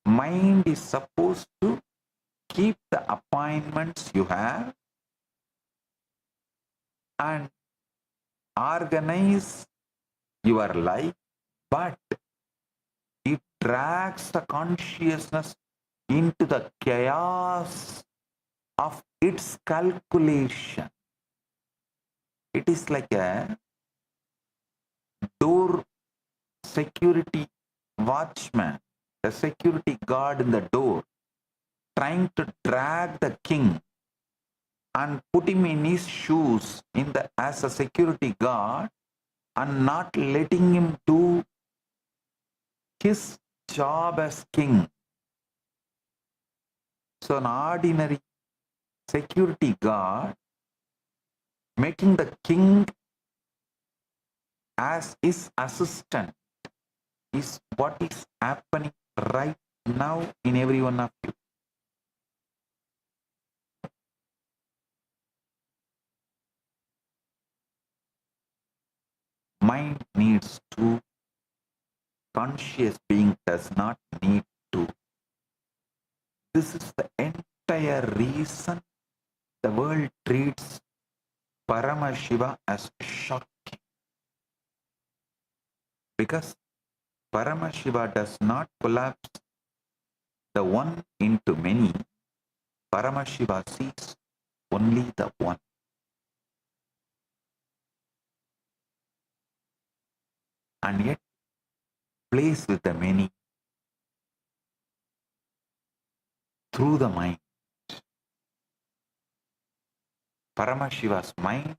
mind is supposed to keep the appointments you have and organize your life, but it drags the consciousness into the chaos of its calculation. It is like a door security watchman, a security guard in the door, trying to drag the king and put him in his shoes as a security guard and not letting him do his job as king. So an ordinary security guard making the king as his assistant is what is happening right now in every one of you. Mind needs to, conscious being does not need to. This is the entire reason the world treats Paramashiva as shocking. Because Paramashiva does not collapse the one into many. Paramashiva sees only the one. And yet plays with the many through the mind. Paramashiva's mind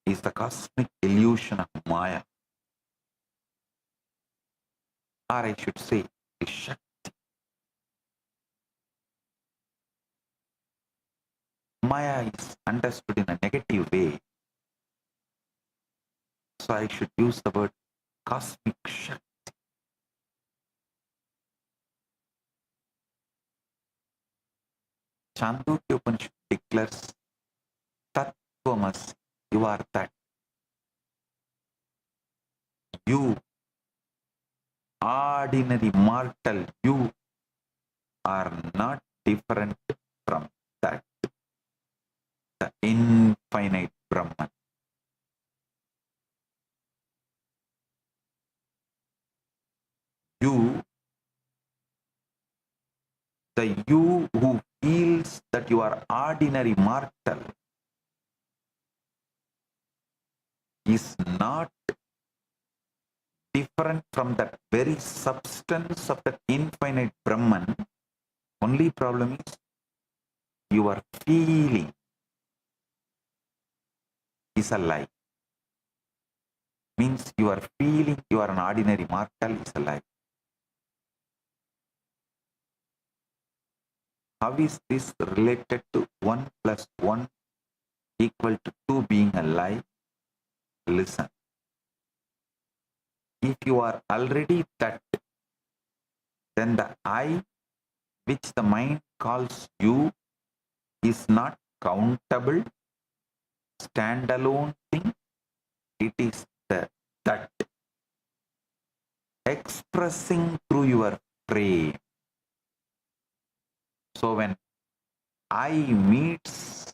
is the cosmic illusion of Maya. Or I should say, is Shakti. Maya is understood in a negative way. So I should use the word cosmic Shakti. Chandogya Upanishad declares, Tattvamasi, you are that. You, ordinary mortal, you are not different from that. The infinite Brahman. You, the you who feels that you are ordinary mortal, is not different from that very substance of the infinite Brahman. Only problem is your feeling is a lie. Means you are feeling you are an ordinary mortal is a lie. How is this related to 1 plus 1 equal to 2 being a lie? Listen. If you are already that, then the I which the mind calls you is not countable, standalone thing. It is the that expressing through your frame. So when I meets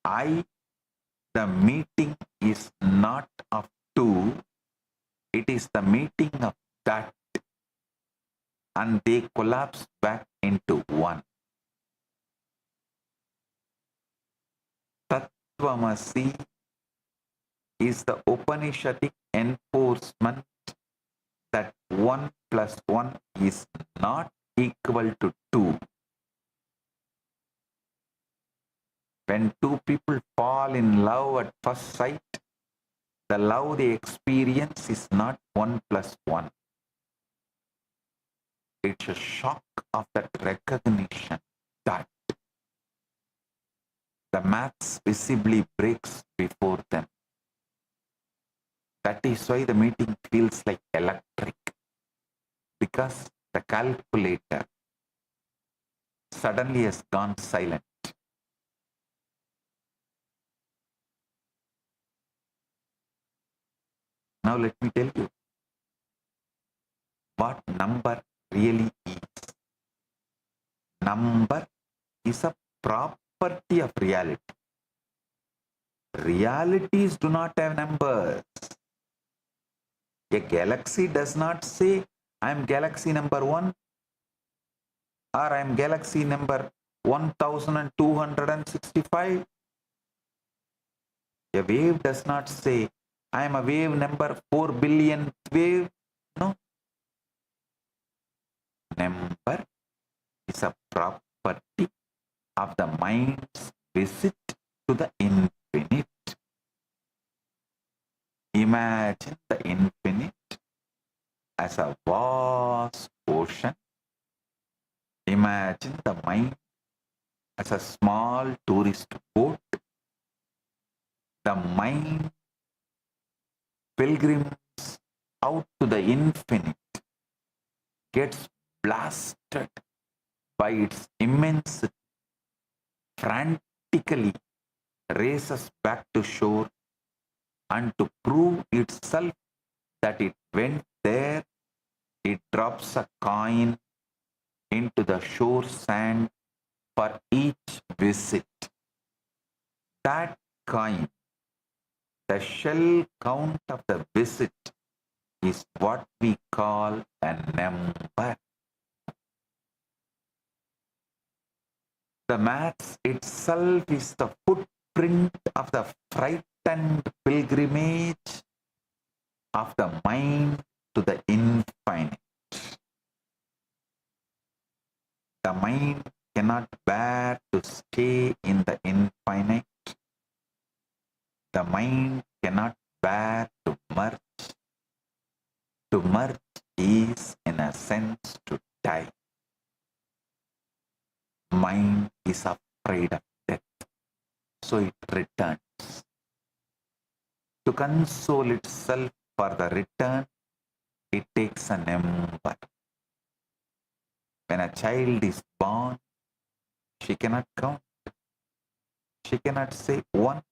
I, the meeting is not of two, it is the meeting of that, and they collapse back into one. Tattvamasi is the Upanishadic enforcement that 1 plus 1 is not equal to 2. When two people fall in love at first sight, the love they experience is not 1 plus 1. It's a shock of that recognition that the maths visibly breaks before them. That is why the meeting feels like electric, because the calculator suddenly has gone silent. Now let me tell you what number really is. Number is a property of reality. Realities do not have numbers. A galaxy does not say, I am galaxy number 1 or I am galaxy number 1265. A wave does not say, I am a wave number 4 billionth wave. No. Number is a property of the mind's visit to the infinite. Imagine the infinite as a vast ocean. Imagine the mind as a small tourist boat. The mind pilgrims out to the infinite, gets blasted by its immensity, frantically races back to shore, and to prove itself that it went there, it drops a coin into the shore sand for each visit. That coin, the shell count of the visit, is what we call a number. The maths itself is the footprint of the frightened pilgrimage of the mind to the infinite. The mind cannot bear to stay in the infinite. The mind cannot bear to merge. To merge is, in a sense, to die. Mind is afraid of death, so it returns. To console itself for the return, it takes a number. When a child is born, she cannot count. She cannot say 1.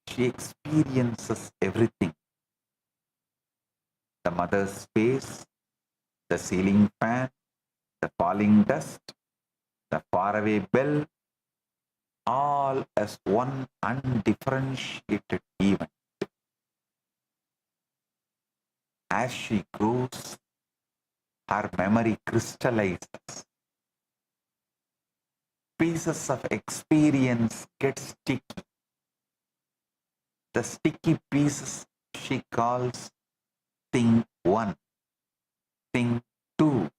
She experiences everything. The mother's face, the ceiling fan, the falling dust, the faraway bell, all as one undifferentiated event. As she grows, her memory crystallizes. Pieces of experience get sticky. The sticky pieces she calls thing 1, thing 2.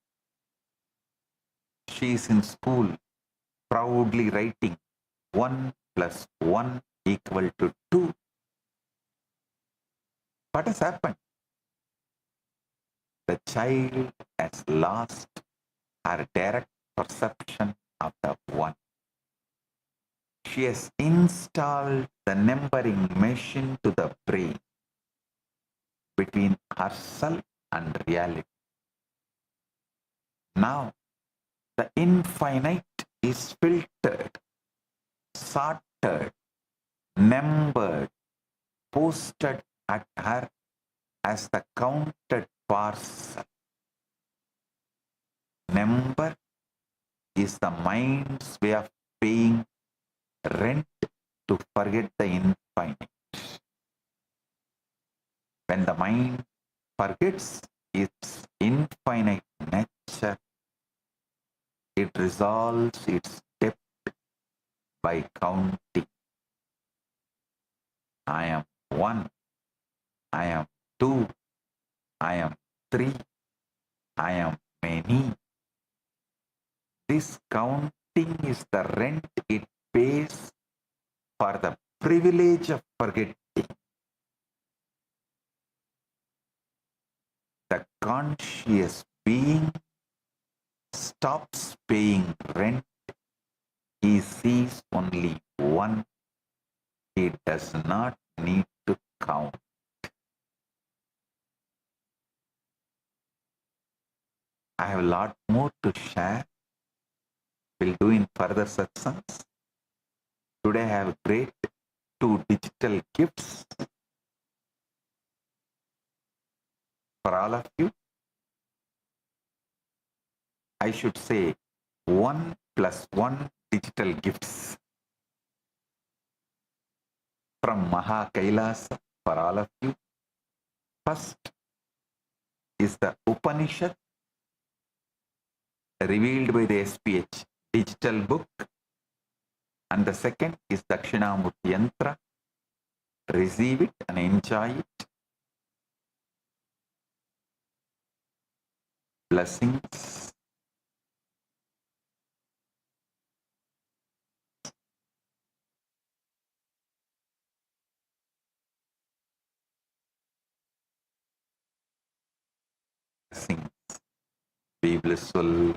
She is in school, proudly writing 1 plus 1 equal to 2. What has happened? The child has lost her direct perception of the 1. She has installed the numbering machine to the brain between herself and reality. Now, the infinite is filtered, sorted, numbered, posted at her as the counted parcel. Number is the mind's way of paying rent to forget the infinite. When the mind forgets its infinite nature, it resolves its debt by counting. I am 1, I am 2, I am 3, I am many. This counting is the rent it pays for the privilege of forgetting. The conscious being stops paying rent. He sees only one. He does not need to count. I have a lot more to share. We'll do in further satsangs. Today I have great 2 digital gifts for all of you. I should say 1 plus 1 digital gifts from Maha Kailasa for all of you. First is the Upanishad revealed by the SPH digital book, and the second is Dakshinamurti Yantra. Receive it and enjoy it. Blessings. Blessings. Be blissful.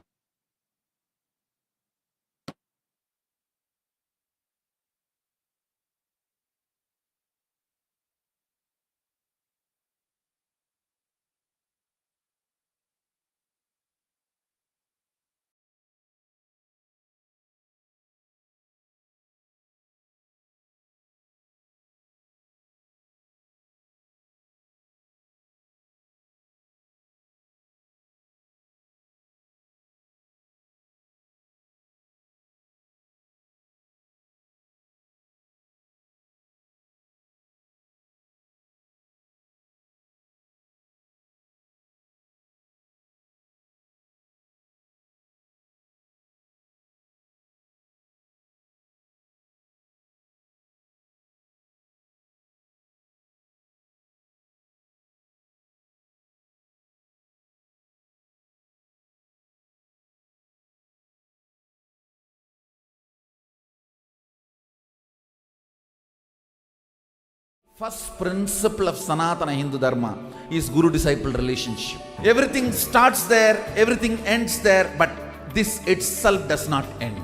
First principle of Sanatana Hindu Dharma is Guru-disciple relationship. Everything starts there, everything ends there, but this itself does not end.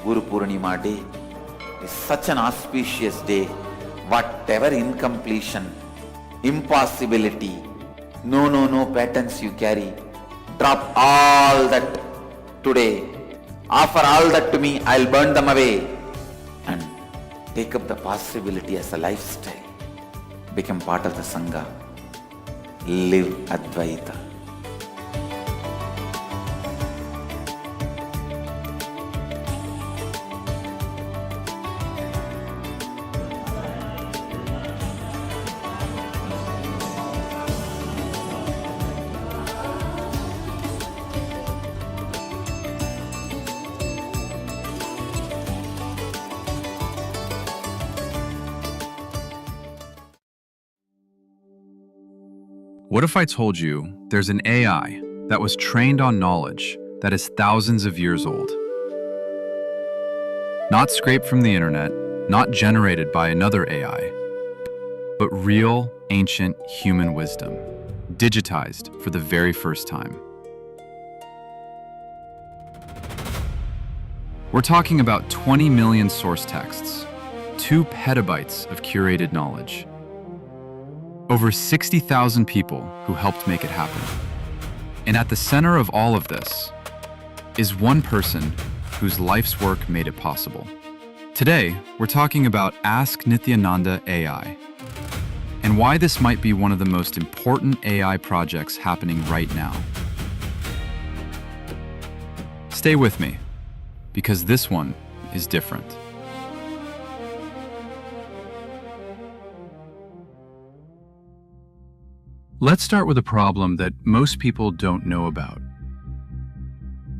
Guru Purnima day is such an auspicious day. Whatever incompletion, impossibility, no patterns you carry, drop all that today. Offer all that to me, I'll burn them away. And take up the possibility as a lifestyle. Become part of the Sangha. Live Advaita.
What if I told you there's an AI that was trained on knowledge that is thousands of years old? Not scraped from the internet, not generated by another AI, but real, ancient human wisdom, digitized for the very first time. We're talking about 20 million source texts, 2 petabytes of curated knowledge, over 60,000 people who helped make it happen. And at the center of all of this is one person whose life's work made it possible. Today, we're talking about Ask Nithyananda AI, and why this might be one of the most important AI projects happening right now. Stay with me, because this one is different. Let's start with a problem that most people don't know about.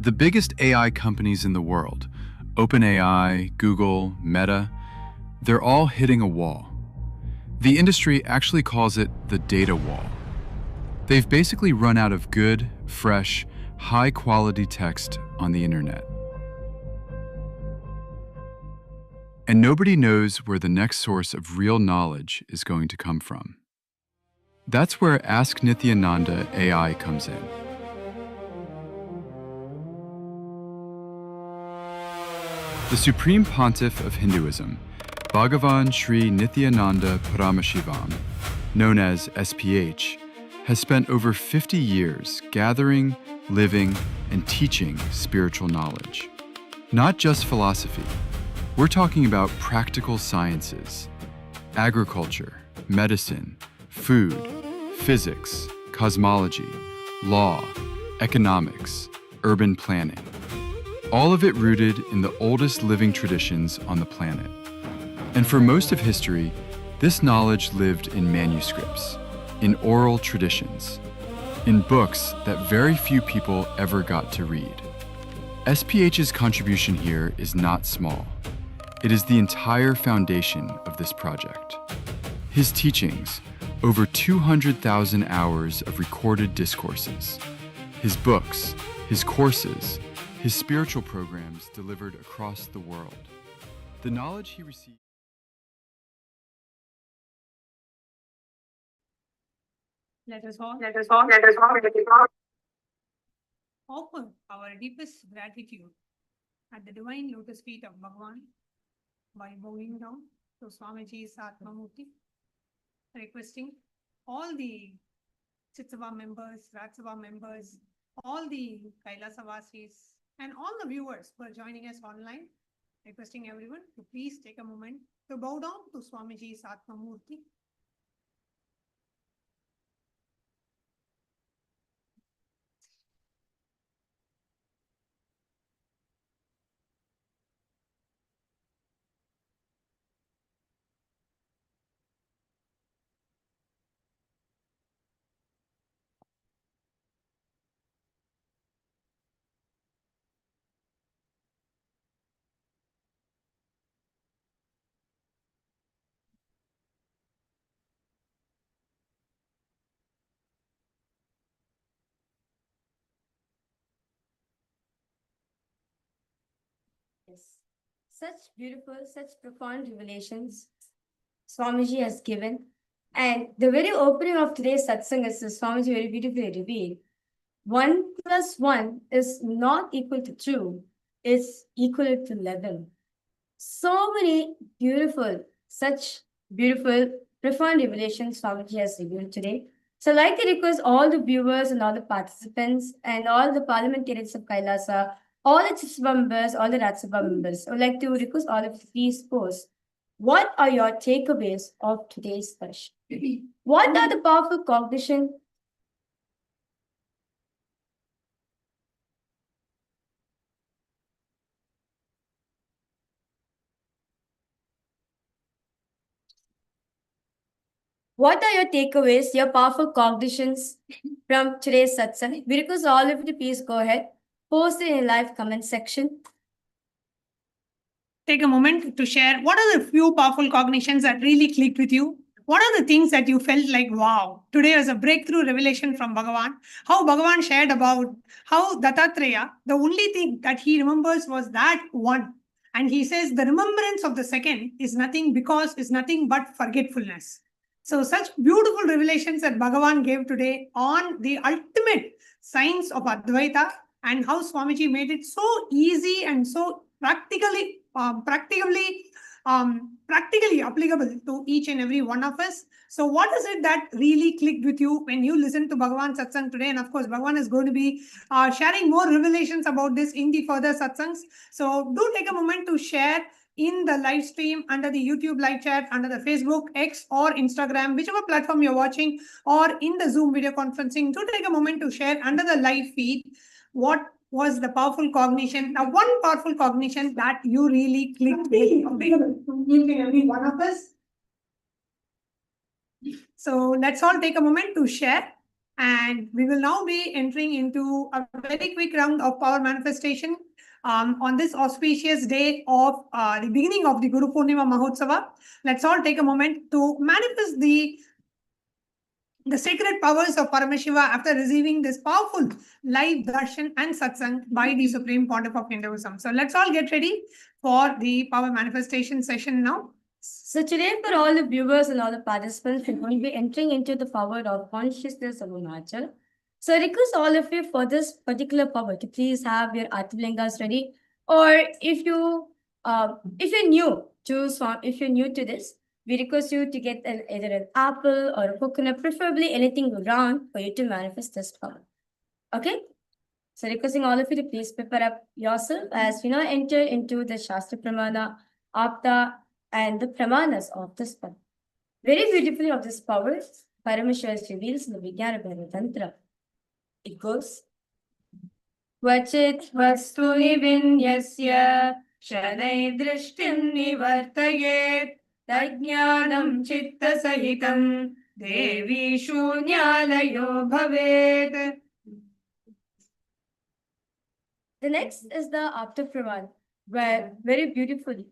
The biggest AI companies in the world, OpenAI, Google, Meta, they're all hitting a wall. The industry actually calls it the data wall. They've basically run out of good, fresh, high-quality text on the internet. And nobody knows where the next source of real knowledge is going to come from. That's where Ask Nithyananda AI comes in. The Supreme Pontiff of Hinduism, Bhagavan Sri Nithyananda Paramashivam, known as SPH, has spent over 50 years gathering, living, and teaching spiritual knowledge. Not just philosophy. We're talking about practical sciences, agriculture, medicine, food, physics, cosmology, law, economics, urban planning. All of it rooted in the oldest living traditions on the planet. And for most of history, this knowledge lived in manuscripts, in oral traditions, in books that very few people ever got to read. SPH's contribution here is not small. It is the entire foundation of this project. His teachings, over 200,000 hours of recorded discourses, his books, his courses, his spiritual programs delivered across the world. The knowledge he received.
Let us all offer our deepest gratitude at the divine lotus feet of Bhagavan by bowing down to Swamiji's Atmamurti, requesting all the Chitsava members, Ratsava members, all the Kailasa Vasis, and all the viewers who are joining us online, requesting everyone to please take a moment to bow down to Swamiji's Atmamurti.
Yes. Such beautiful, such profound revelations Swamiji has given. And the very opening of today's satsang is Swamiji very beautifully revealed. 1 plus 1 is not equal to 2, it's equal to 11. So many beautiful, such beautiful, profound revelations Swamiji has revealed today. So I'd like to request all the viewers and all the participants and all the parliamentarians of Kailasa, all the Chitsava members, all the Ratsava members, I would like to request all of you to please post. What are your takeaways of today's session? What are the powerful cognition? What are your takeaways, your powerful cognitions from today's satsang? We request all of you to please go ahead, post it in the live comment section.
Take a moment to share what are the few powerful cognitions that really clicked with you. What are the things that you felt like, wow, today was a breakthrough revelation from Bhagavan? How Bhagavan shared about how Dattatreya, the only thing that he remembers was that one. And he says the remembrance of the second is nothing but forgetfulness. So such beautiful revelations that Bhagavan gave today on the ultimate science of Advaita and how Swamiji made it so easy and so practically applicable to each and every one of us. So what is it that really clicked with you when you listened to Bhagavan Satsang today? And of course, Bhagavan is going to be sharing more revelations about this in the further Satsangs. So do take a moment to share in the live stream, under the YouTube live chat, under the Facebook, X or Instagram, whichever platform you're watching, or in the Zoom video conferencing. Do take a moment to share under the live feed what was the powerful cognition, now one powerful cognition that you really clicked with each and every one of us. So let's all take a moment to share, and we will now be entering into a very quick round of power manifestation on this auspicious day of the beginning of the Guru Purnima Mahotsava. Let's all take a moment to manifest the the sacred powers of Paramashiva after receiving this powerful live darshan and satsang by the Supreme Pontiff of Hinduism. So let's all get ready for the power manifestation session now.
So today, for all the viewers and all the participants, we're going to be entering into the power of consciousness of Arunachal. So I request all of you for this particular power to please have your Arthalingas ready. Or if you're new to this, we request you to get either an apple or a coconut, preferably anything round for you to manifest this power. Okay? So requesting all of you to please prepare up yourself as we now enter into the Shastra Pramana, Apta, and the Pramanas of this power. Very beautifully of this power, Paramashiva reveals in the Vijnana Bhaiva Tantra. It goes, Vachit vastuni vinyasya shanai drishtim nivartayet tajnanam chitta sahitam devi shunyalayo bhavet. The next is the Apta Pramana, where very beautifully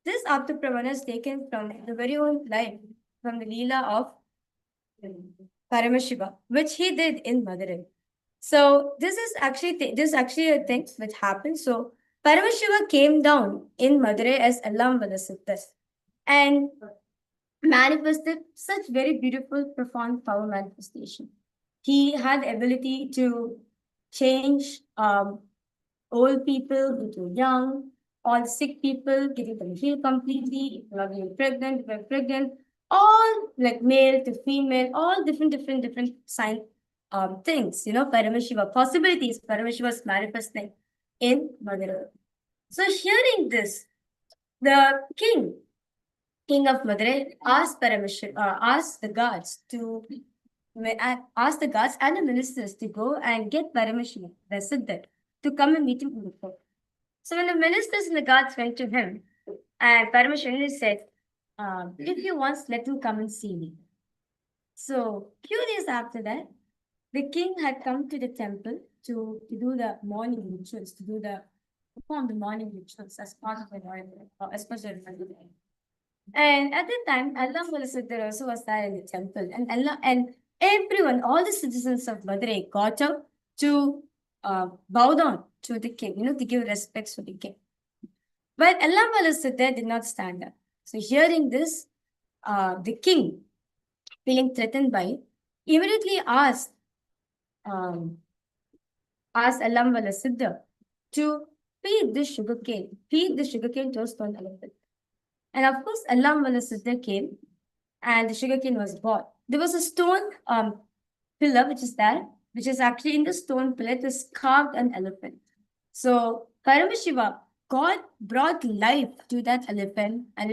this Apta Pramana is taken from the very own life, from the Leela of Paramashiva, which he did in Madurai. So this is actually a thing which happened. So Paramashiva came down in Madurai as Allam Valasiddhas and manifested such very beautiful, profound power manifestation. He had the ability to change old people into young, all sick people, getting them healed completely, if not being pregnant, if they're pregnant, all like male to female, all different sign things, Paramashiva, possibilities Paramashiva's manifesting in Madurai. So hearing this, the king of Madurai asked asked the guards and the ministers to go and get Paramashiva, the Siddha, to come and meet him in the court. So when the ministers and the guards went to him, and Paramashiva said, if he wants, let him come and see me. So few days after that, the king had come to the temple to do the morning rituals, perform the morning rituals as part of the royal, as part of the royal. And at that time, Allah Siddhar also was there in the temple, and everyone, all the citizens of Madurai got up to bow down to the king, to give respects to the king. But Allah Siddhar did not stand up. So hearing this, the king, feeling threatened by it, immediately asked Allam Siddha to feed the sugarcane to a stone elephant. And of course, Allam Siddha came and the sugarcane was brought. There was a stone pillar which is actually in the stone pillar, it is carved an elephant. So Paramashiva, God brought life to that elephant, and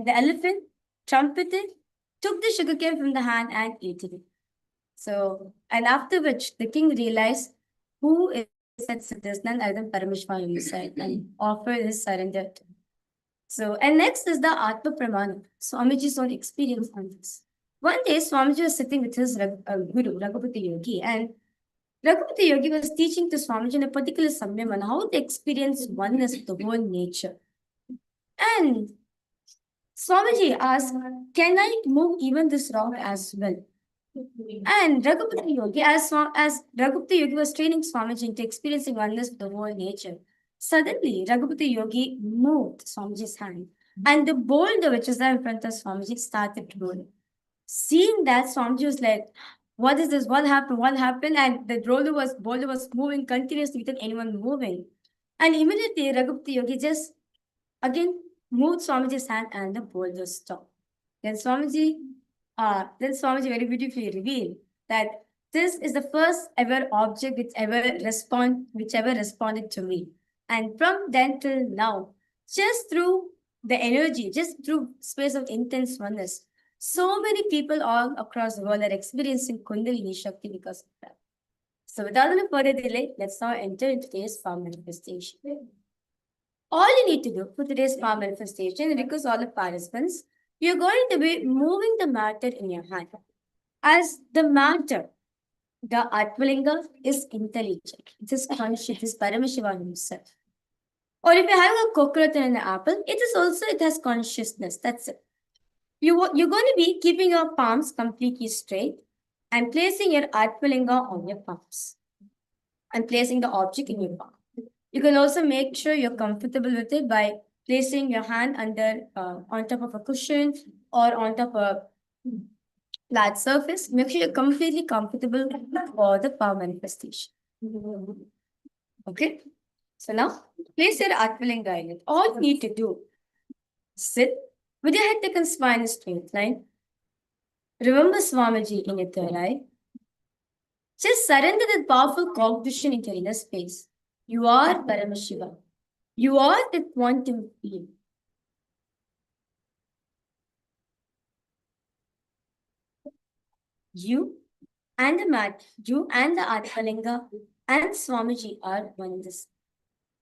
the elephant trumpeted, took the sugarcane from the hand and ate it. So, and after which the king realized who is that Siddhas, none other than Paramashiva himself, and offered his surrender to him. So, and next is the Atma Pramana, Swamiji's own experience on this. One day, Swamiji was sitting with his guru, Raghupati Yogi, and Raghupati Yogi was teaching to Swamiji in a particular samyam on how to experience oneness with the whole nature. And Swamiji asked, can I move even this rock as well? And Raghupati Yogi, as Raghupati Yogi was training Swamiji into experiencing oneness with the whole nature, suddenly Raghupati Yogi moved Swamiji's hand, and the boulder which was there in front of Swamiji started rolling. Seeing that, Swamiji was like, what is this? What happened? And the boulder was moving continuously without anyone moving. And immediately Raghupati Yogi just again moved Swamiji's hand and the boulder stopped. Then Swamiji very beautifully revealed that this is the first ever object which ever responded to me. And from then till now, just through the energy, just through space of intense oneness, so many people all across the world are experiencing Kundalini Shakti because of that. So without any further delay, let's now enter into today's power manifestation. All you need to do for today's power manifestation, because all the participants, you're going to be moving the matter in your hand. As the matter, the Atmalinga is intelligent. It is conscious. It is Paramashiva himself. Or if you have a coconut and an apple, it has consciousness. That's it. You're going to be keeping your palms completely straight and placing your Atmalinga on your palms and placing the object in your palm. You can also make sure you're comfortable with it by placing your hand on top of a cushion or on top of a flat surface. Make sure you're completely comfortable for the power manifestation. Okay? So now, place your Atmalinga in it. All you need to do is sit with your head, neck, and spine in a straight line. Remember Swamiji in your third eye. Just surrender that powerful cognition into your inner space. You are Paramashiva. You are the quantum field. You and the mat, you and the Atmalinga and Swamiji are oneness.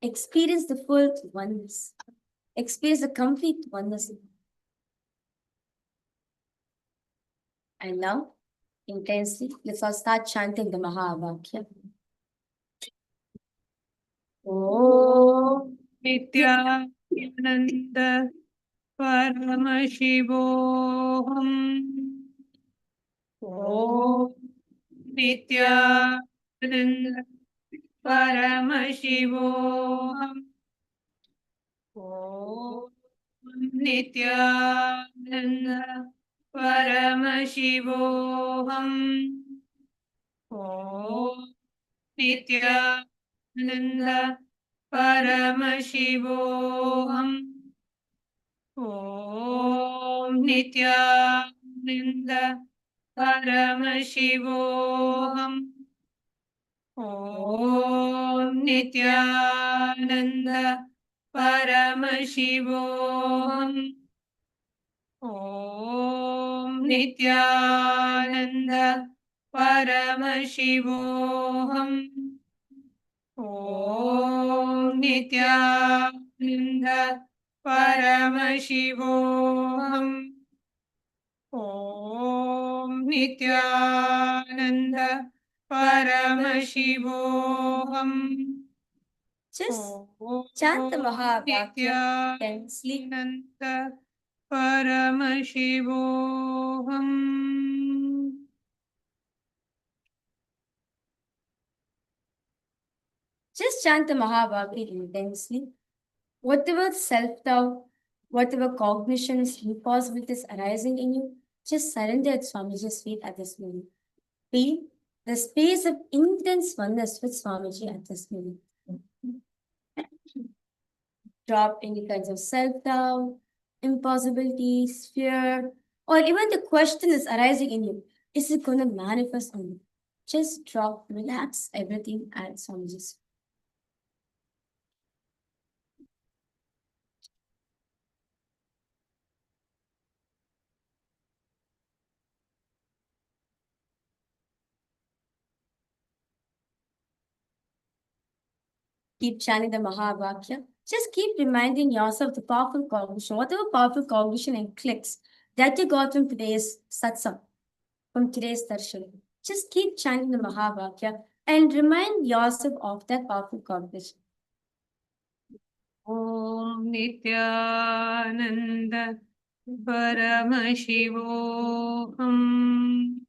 Experience the full oneness. Experience the complete oneness. And now, intensely, let's all start chanting the Mahavakya. Oh,
Nityananda Paramashivoham. Om Nityananda Paramashivoham. Om Nityananda Paramashivoham. Om Nityananda Paramashivoham. Om Nityananda Paramashivoham. Om Nityananda Paramashivoham. Om Nityananda Paramashivoham. Om Nityananda Paramashivoham. Om Nityananda Paramashivoham.
just chant the Mahavakya intensely.
Nityananda Paramashivoham.
Just chant the Mahavakya intensely. Whatever self-doubt, whatever cognitions, impossibilities arising in you, just surrender at Swamiji's feet at this moment. Feel the space of intense oneness with Swamiji at this moment. Drop any kinds of self-doubt, impossibilities, fear, or even the question is arising in you. Is it going to manifest on you? Just drop, relax everything at Swamiji's feet. Keep chanting the Mahavakya. Just keep reminding yourself the powerful cognition, whatever powerful cognition and clicks that you got from today's Satsang, from today's Darshan. Just keep chanting the Mahavakya and remind yourself of that powerful cognition.
Om Nityananda Paramashivoham.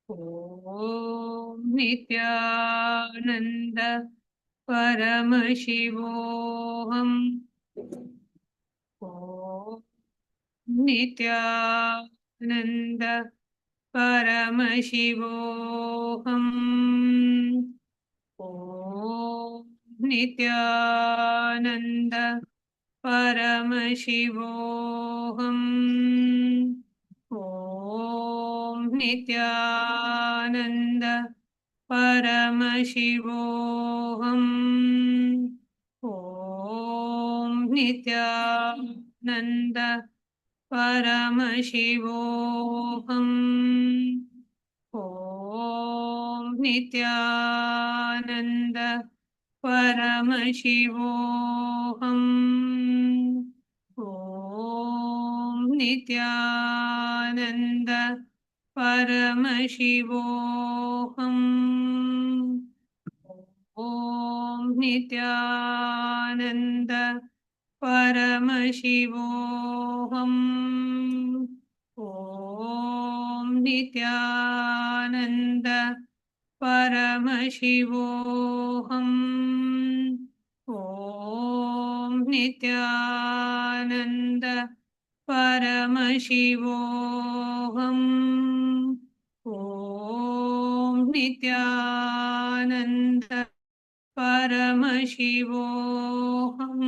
Om Nityananda Paramashivoham. Om Nityananda Paramashivoham. Om Nityananda Paramashivoham. Om Nityananda Paramashivoham. Om Nityananda Paramashivoham. Om Nityananda Paramashivoham. Om Nityananda Paramashivoham. Om Nityananda Paramashivoham. Om Nityananda Paramashivoham. Om Nityananda Paramashivoham. Om Nityananda Paramashivoham.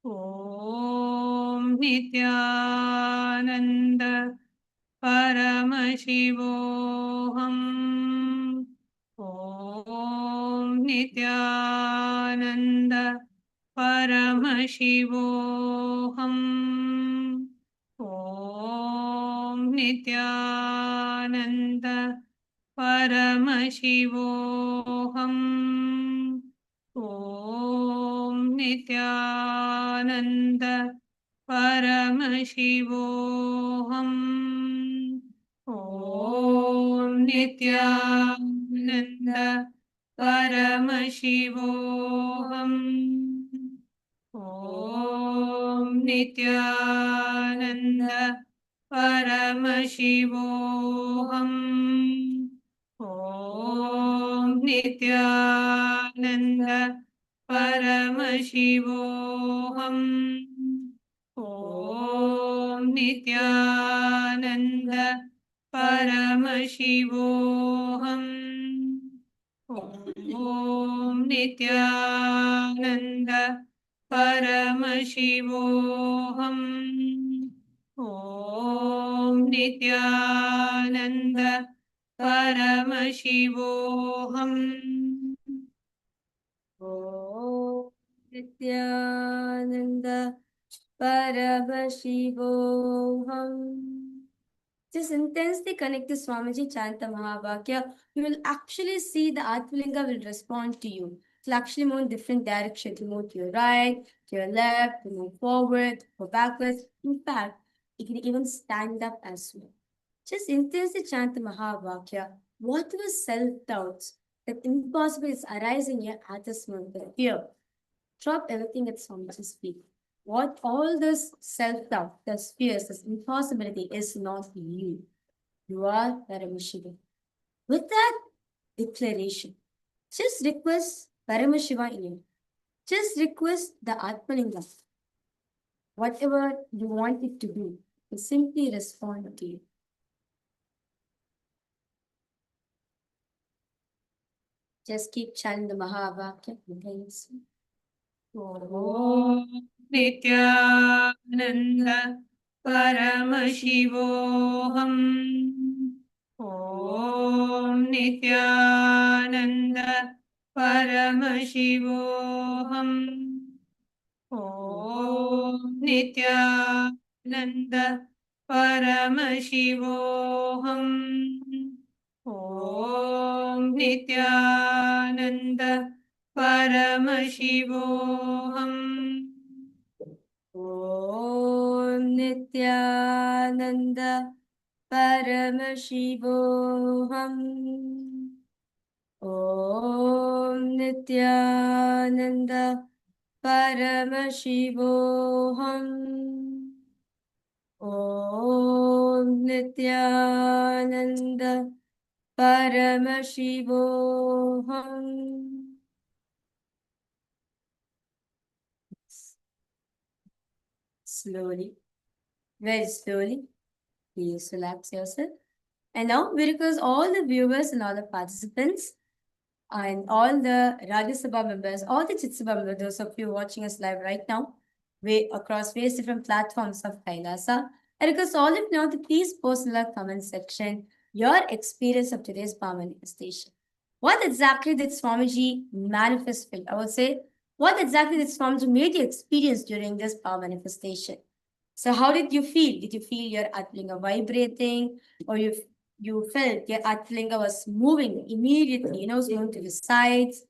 Om Nityananda Paramashivoham. Om Nityananda Paramashivoham. Om Nityananda Paramashivoham. Om Nityananda Paramashivoham. Om Nityananda Paramashivoham. Om Nityananda Paramashivoham. Om Nityananda Paramashivoham. Om Nityananda Paramashivoham. Om Nityananda Paramashivoham. Om Nityananda Paramashivoham.
Om Nityananda Paramashivoham. Just intensely connect to Swamiji Chanta Mahavakya. You will actually see the Atmalinga will respond to you. It will actually move in different directions. To move to your right, to your left, to move forward, go backwards. In fact, it can even stand up as well. Just intensely chant the Mahavakya. Whatever self-doubts that impossible is arising here at this moment, the fear, drop everything at Swamiji's feet. What all this self-doubt, this fears, this impossibility is not you. You are Paramashiva. With that declaration, just request Paramashiva in you. Just request the Atmalinga. Whatever you want it to do, will simply respond to you. Just keep chanting the Mahavakya.
Om Nityananda Paramashivoham. Om Nityananda Paramashivoham. Om Nityananda Paramashivoham. Om Nityananda Paramashivoham.
Om Nityananda Paramashivoham. Om Nityananda Paramashivoham. Om Nityananda Paramashivoham. Slowly, very slowly, please relax yourself. And now we request all the viewers and all the participants and all the Rajya Sabha members, all the Chit Sabha members, those of you watching us live right now, across various different platforms of Kailasa. I request all of you now to please post in the comment section your experience of today's power manifestation. What exactly did Swamiji manifest feel? I would say, what exactly did Swamiji made you experience during this power manifestation? So how did you feel? Did you feel your Atmalinga vibrating, or you felt your Atmalinga was moving immediately, was moving to the sides,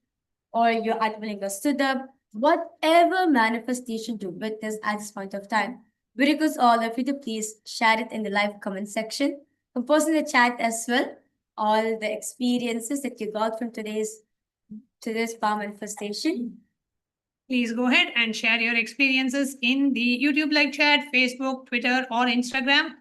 or your Atmalinga stood up? Whatever manifestation to witness at this point of time, we request all of you to please share it in the live comment section. Post in the chat as well all the experiences that you got from today's power manifestation.
Please go ahead and share your experiences in the YouTube live chat, Facebook, Twitter, or Instagram.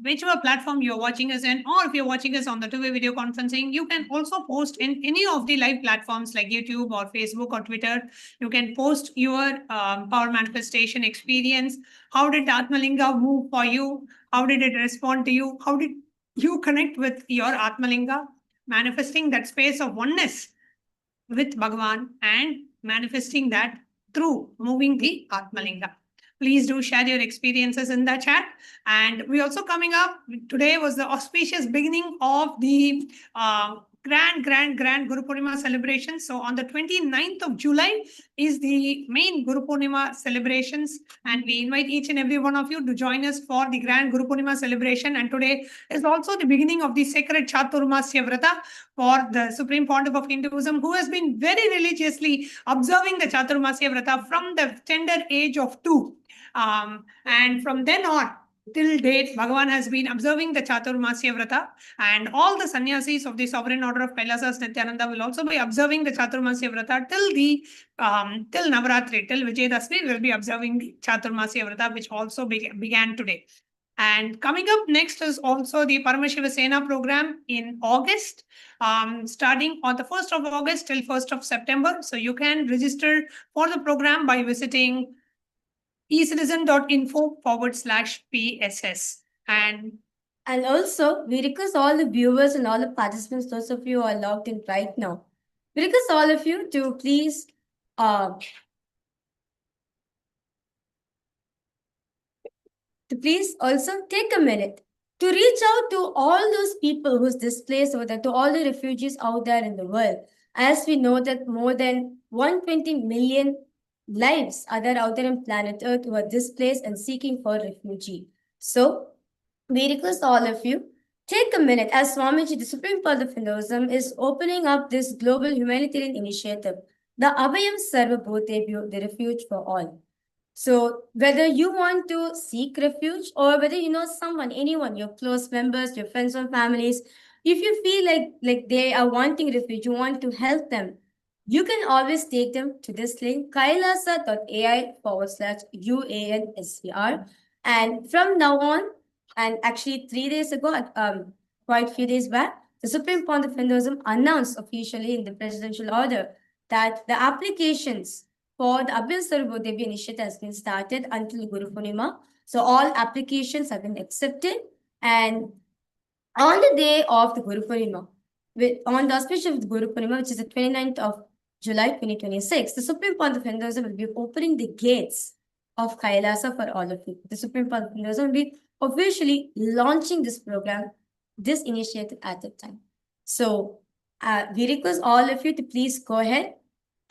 Whichever platform you're watching us in, or if you're watching us on the two-way video conferencing, you can also post in any of the live platforms like YouTube or Facebook or Twitter. You can post your power manifestation experience. How did the Atmalinga move for you? How did it respond to you? How did you connect with your Atmalinga? Manifesting that space of oneness with Bhagavan and manifesting that through moving the Atmalinga. Please do share your experiences in the chat. And we also coming up, today was the auspicious beginning of the grand Guru Purnima celebration. So on the 29th of July is the main Guru Purnima celebrations. And we invite each and every one of you to join us for the grand Guru Purnima celebration. And today is also the beginning of the sacred Chaturmasya Vrata for the Supreme Pontiff of Hinduism, who has been very religiously observing the Chaturmasya Vrata from the tender age of 2. And from then on, till date, Bhagavan has been observing the Chaturmasya Vrata, and all the sannyasis of the Sovereign Order of Kailasa Nityananda will also be observing the Chaturmasya Vrata till Navaratri, till Vijayadashmi, will be observing the Chaturmasya Vrata, which also began today. And coming up next is also the Paramashiva Sena program in August, starting on the 1st of August till 1st of September. So you can register for the program by visiting ecitizen.info/PSS. And
also, we request all the viewers and all the participants, those of you who are logged in right now, we request all of you to please also take a minute to reach out to all those people who's displaced over there, to all the refugees out there in the world. As we know that more than 120 million lives are there out there on planet Earth who are displaced and seeking for refugee. So we request all of you, take a minute, as Swamiji, the Supreme Pontiff of Hinduism, is opening up this global humanitarian initiative, the Abhayam Sarvabhutebhyo, the refuge for all. So whether you want to seek refuge or whether you know someone, anyone, your close members, your friends or families, if you feel like they are wanting refuge, you want to help them, you can always take them to this link, kailasa.ai/UANSCR. And from now on, and actually 3 days ago, quite a few days back, the Supreme Pontiff of Hinduism announced officially in the presidential order that the applications for the Abhayam Sarvabhutebhyo initiative has been started until Guru Purnima. So all applications have been accepted. And on the day of the Guru Purnima, on the auspicious of the Guru Purnima, which is the 29th of July 2026, the Supreme Pontiff of Hinduism will be opening the gates of Kailasa for all of you. The Supreme Pontiff of Hinduism will be officially launching this program, this initiative at that time. So we request all of you to please go ahead,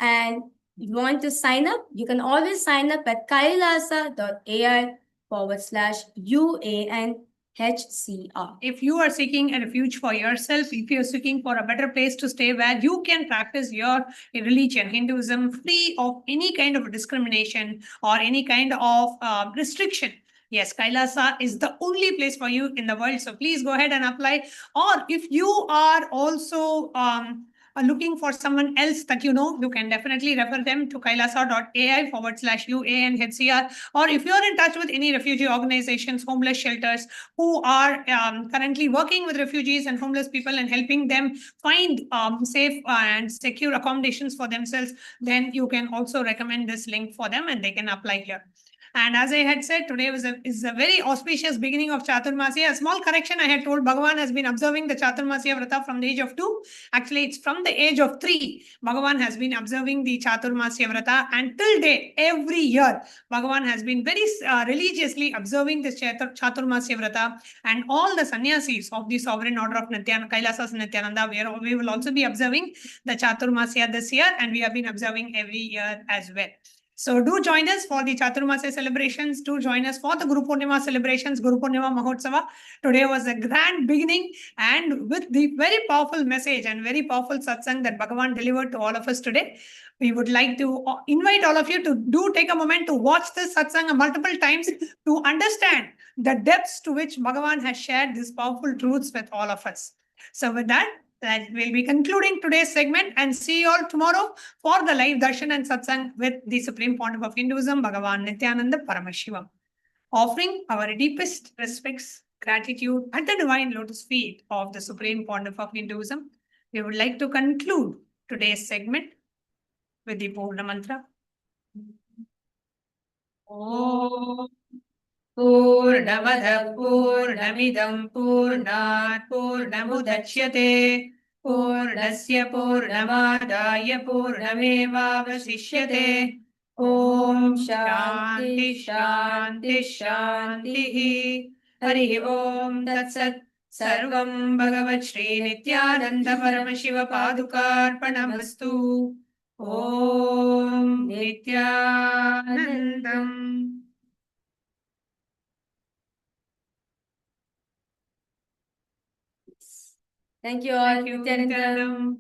and if you want to sign up, you can always sign up at kailasa.ai/UANHCR.
if you are seeking a refuge for yourself, if you're seeking for a better place to stay where you can practice your religion, Hinduism, free of any kind of discrimination or any kind of restriction, yes, Kailasa is the only place for you in the world. So please go ahead and apply. Or if you are also looking for someone else that you know, you can definitely refer them to kailasa.ai/UANHCR. Or if you're in touch with any refugee organizations, homeless shelters, who are currently working with refugees and homeless people and helping them find safe and secure accommodations for themselves, then you can also recommend this link for them and they can apply here. And as I had said, today is a very auspicious beginning of Chaturmasya. A small correction, I had told Bhagavan has been observing the Chaturmasya Vrata from the age of 2. Actually, it's from the age of 3. Bhagavan has been observing the Chaturmasya Vrata, and till date, every year, Bhagavan has been very religiously observing this Chaturmasya Vrata, and all the sannyasis of the Sovereign Order of Nityananda, Kailasa Nityananda, we will also be observing the Chaturmasya this year, and we have been observing every year as well. So do join us for the Chaturmasya celebrations. Do join us for the Guru Purnima celebrations, Guru Purnima Mahotsava. Today was a grand beginning, and with the very powerful message and very powerful satsang that Bhagavan delivered to all of us today, we would like to invite all of you to do take a moment to watch this satsang multiple times to understand the depths to which Bhagavan has shared these powerful truths with all of us. So with that, that we'll be concluding today's segment and see you all tomorrow for the live Darshan and Satsang with the Supreme Pontiff of Hinduism, Bhagavan Nityananda Paramashhivam. Offering our deepest respects, gratitude at the divine lotus feet of the Supreme Pontiff of Hinduism, we would like to conclude today's segment with the Purna Mantra. Om Purnamada Purnamidam Purnat Purnamudachyate Purnasya Purnamadaya Purnamevavasishyate. Om Shanti Shanti Shanti. Hari Om Tat Sat. Sarvam Bhagavat Sri Nityananda Paramashiva Padukarpanamastu. Om Nityanandam.
Thank you all.
Thank you,
Nityanandam.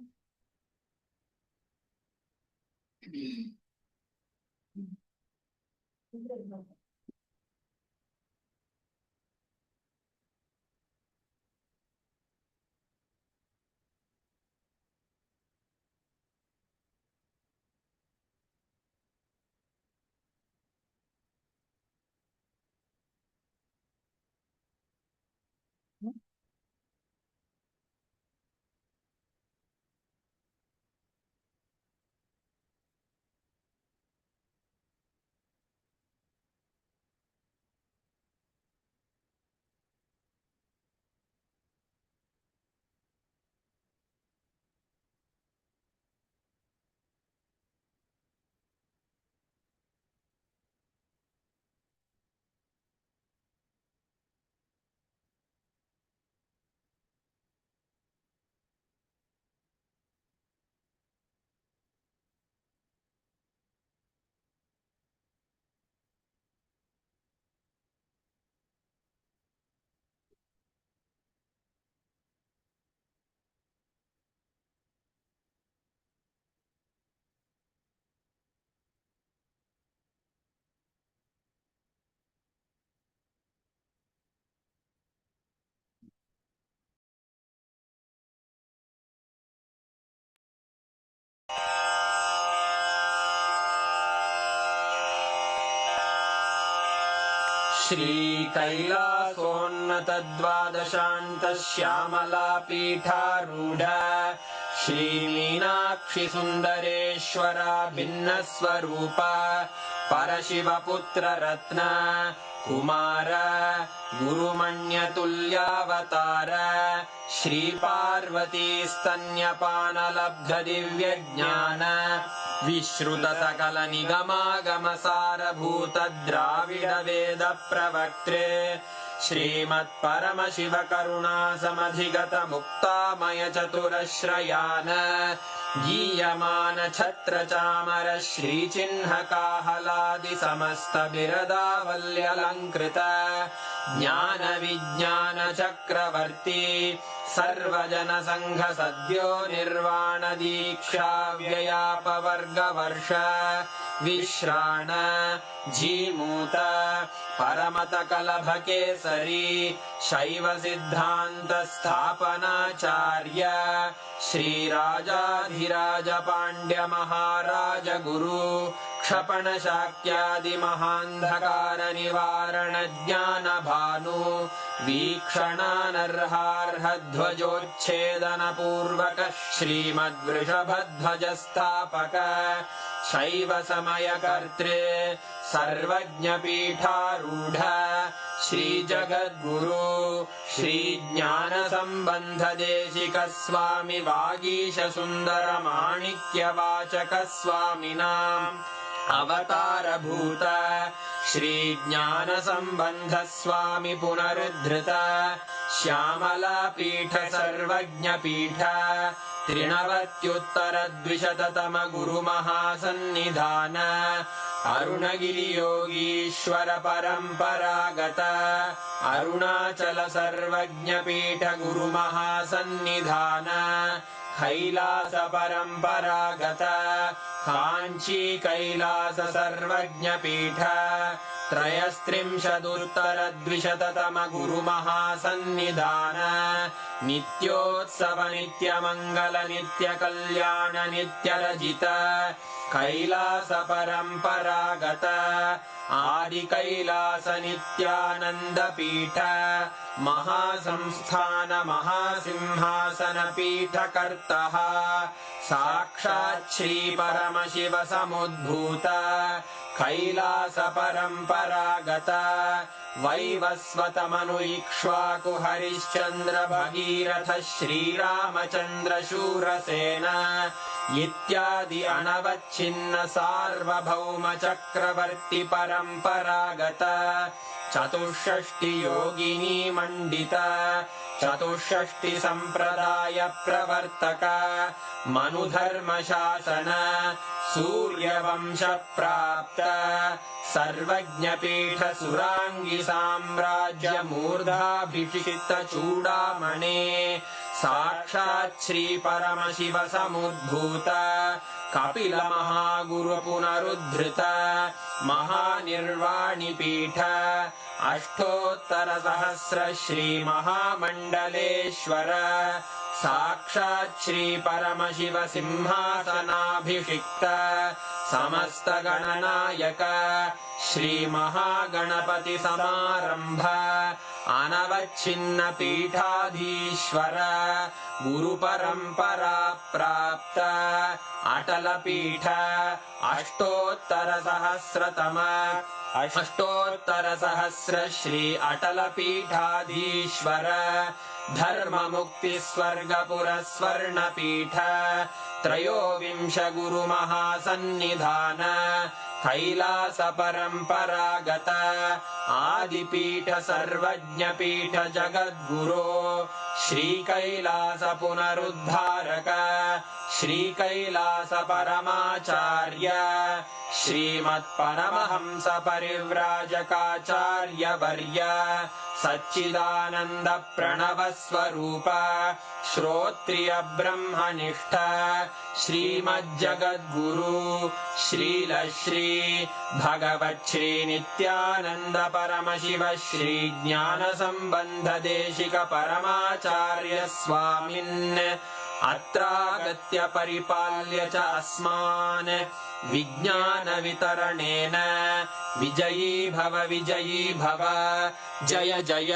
श्रीकैलासोन्नतद्वादशान्तश्यामलापीठारूढ श्रीमीनाक्षिसुन्दरेश्वरा भिन्नस्वरूप परशिवपुत्ररत्न Kumar गुरुमण्यतुल्यावतार श्रीपार्वतीस्तन्यपानलब्धदिव्यज्ञान विश्रुतसकलनिगमागमसारभूतद्राविडवेदप्रवक्त्रे श्रीमत्परमशिवकरुणासमधिगतमुक्तामयचतुरश्रयान् गीयमानछत्रचामर श्रीचिह्नकाहलादिसमस्तबिरदावल्यलङ्कृत ज्ञानविज्ञानचक्रवर्ती सर्वजनसङ्घसद्यो निर्वाणदीक्षाव्ययापवर्गवर्ष विश्राण Jimuta परमतकलभकेसरी शैवसिद्धान्तस्थापनाचार्य श्रीराजाधिराजपाण्ड्यमहाराज गुरु क्षपणशाक्यादिमहान्धकारनिवारणज्ञानभानु वीक्षणानर्हार्हध्वजोच्छेदनपूर्वक श्रीमद्वृषभध्वजस्थापक शैवसमयकर्त्रे सर्वज्ञपीठारूढ श्रीजगद्गुरु श्रीज्ञानसम्बन्धदेशिकस्वामि वागीशसुन्दरमाणिक्यवाचकस्वामिनाम् अवतारभूत श्रीज्ञानसम्बन्धस्वामि पुनरुद्धृत श्यामलापीठ सर्वज्ञपीठ त्रिनवत्युत्तरद्विशततम गुरुमहासन्निधान अरुणगिरियोगीश्वर परम्परागत अरुणाचल सर्वज्ञपीठ गुरुमहासन्निधान कैलास परम्परागत काञ्ची कैलास सर्वज्ञपीठ त्रयस्त्रिंशदुत्तरद्विशततमगुरुमहासन्निधान नित्योत्सव नित्यमङ्गल नित्यकल्याण नित्यरजित कैलास परम्परागत आदिकैलास नित्यानन्द पीठ महासंस्थान महासिंहासन पीठकर्तः साक्षात् श्री परमशिव समुद्भूत कैलास परम्परागत वैवस्वतमनु इक्ष्वाकु हरिश्चन्द्र भगीरथ श्रीरामचन्द्र शूरसेन इत्यादि अनवच्छिन्न सार्वभौम चक्रवर्ति परम्परागत चतुष्षष्टि योगिनी मण्डित चतुष्षष्टि सम्प्रदाय प्रवर्तक मनुधर्म शासन सूर्यवंश प्राप्त सर्वज्ञपीठ सुराङ्गी साम्राज्य मूर्धाभिषिक्त चूडामणे साक्षात् श्री परमशिव समुद्भूत कपिल महागुरु पुनरुद्धृत महानिर्वाणि पीठ अष्टोत्तर सहस्र श्री महामण्डलेश्वर साक्षात् श्री परमशिव सिंहासनाभिषिक्त समस्त गणनायक श्री महागणपति समारंभ अनवच्छिन्न पीठाधीश्वर गुरु परंपरा प्राप्त अटल पीठ अष्टोत्तर सहस्र श्री अटल पीठाधीश्वर धर्म मुक्ति स्वर्ग पुरस्वर्ण पीठ त्रयोविंश गुरु महासन्निधान कैलास परम्परागत आदिपीठ सर्वज्ञ पीठ जगद्गुरो श्री कैलास पुनरुद्धारक श्री कैलास परमाचार्य श्रीमत्परमहंस परिव्राजकाचार्य वर्य सच्चिदानंद प्रणव स्वरूप श्रोत्रिय ब्रह्मनिष्ठ श्रीमज्जगद्गुरु श्रील श्री भगवत् श्री नित्यानंद परमशिव श्री ज्ञान संबंध देशिक परमाचार्य स्वामिन् अत्रागत्य परिपाल्य च अस्मान् विज्ञान वितरणेन विजयी भव जय जय।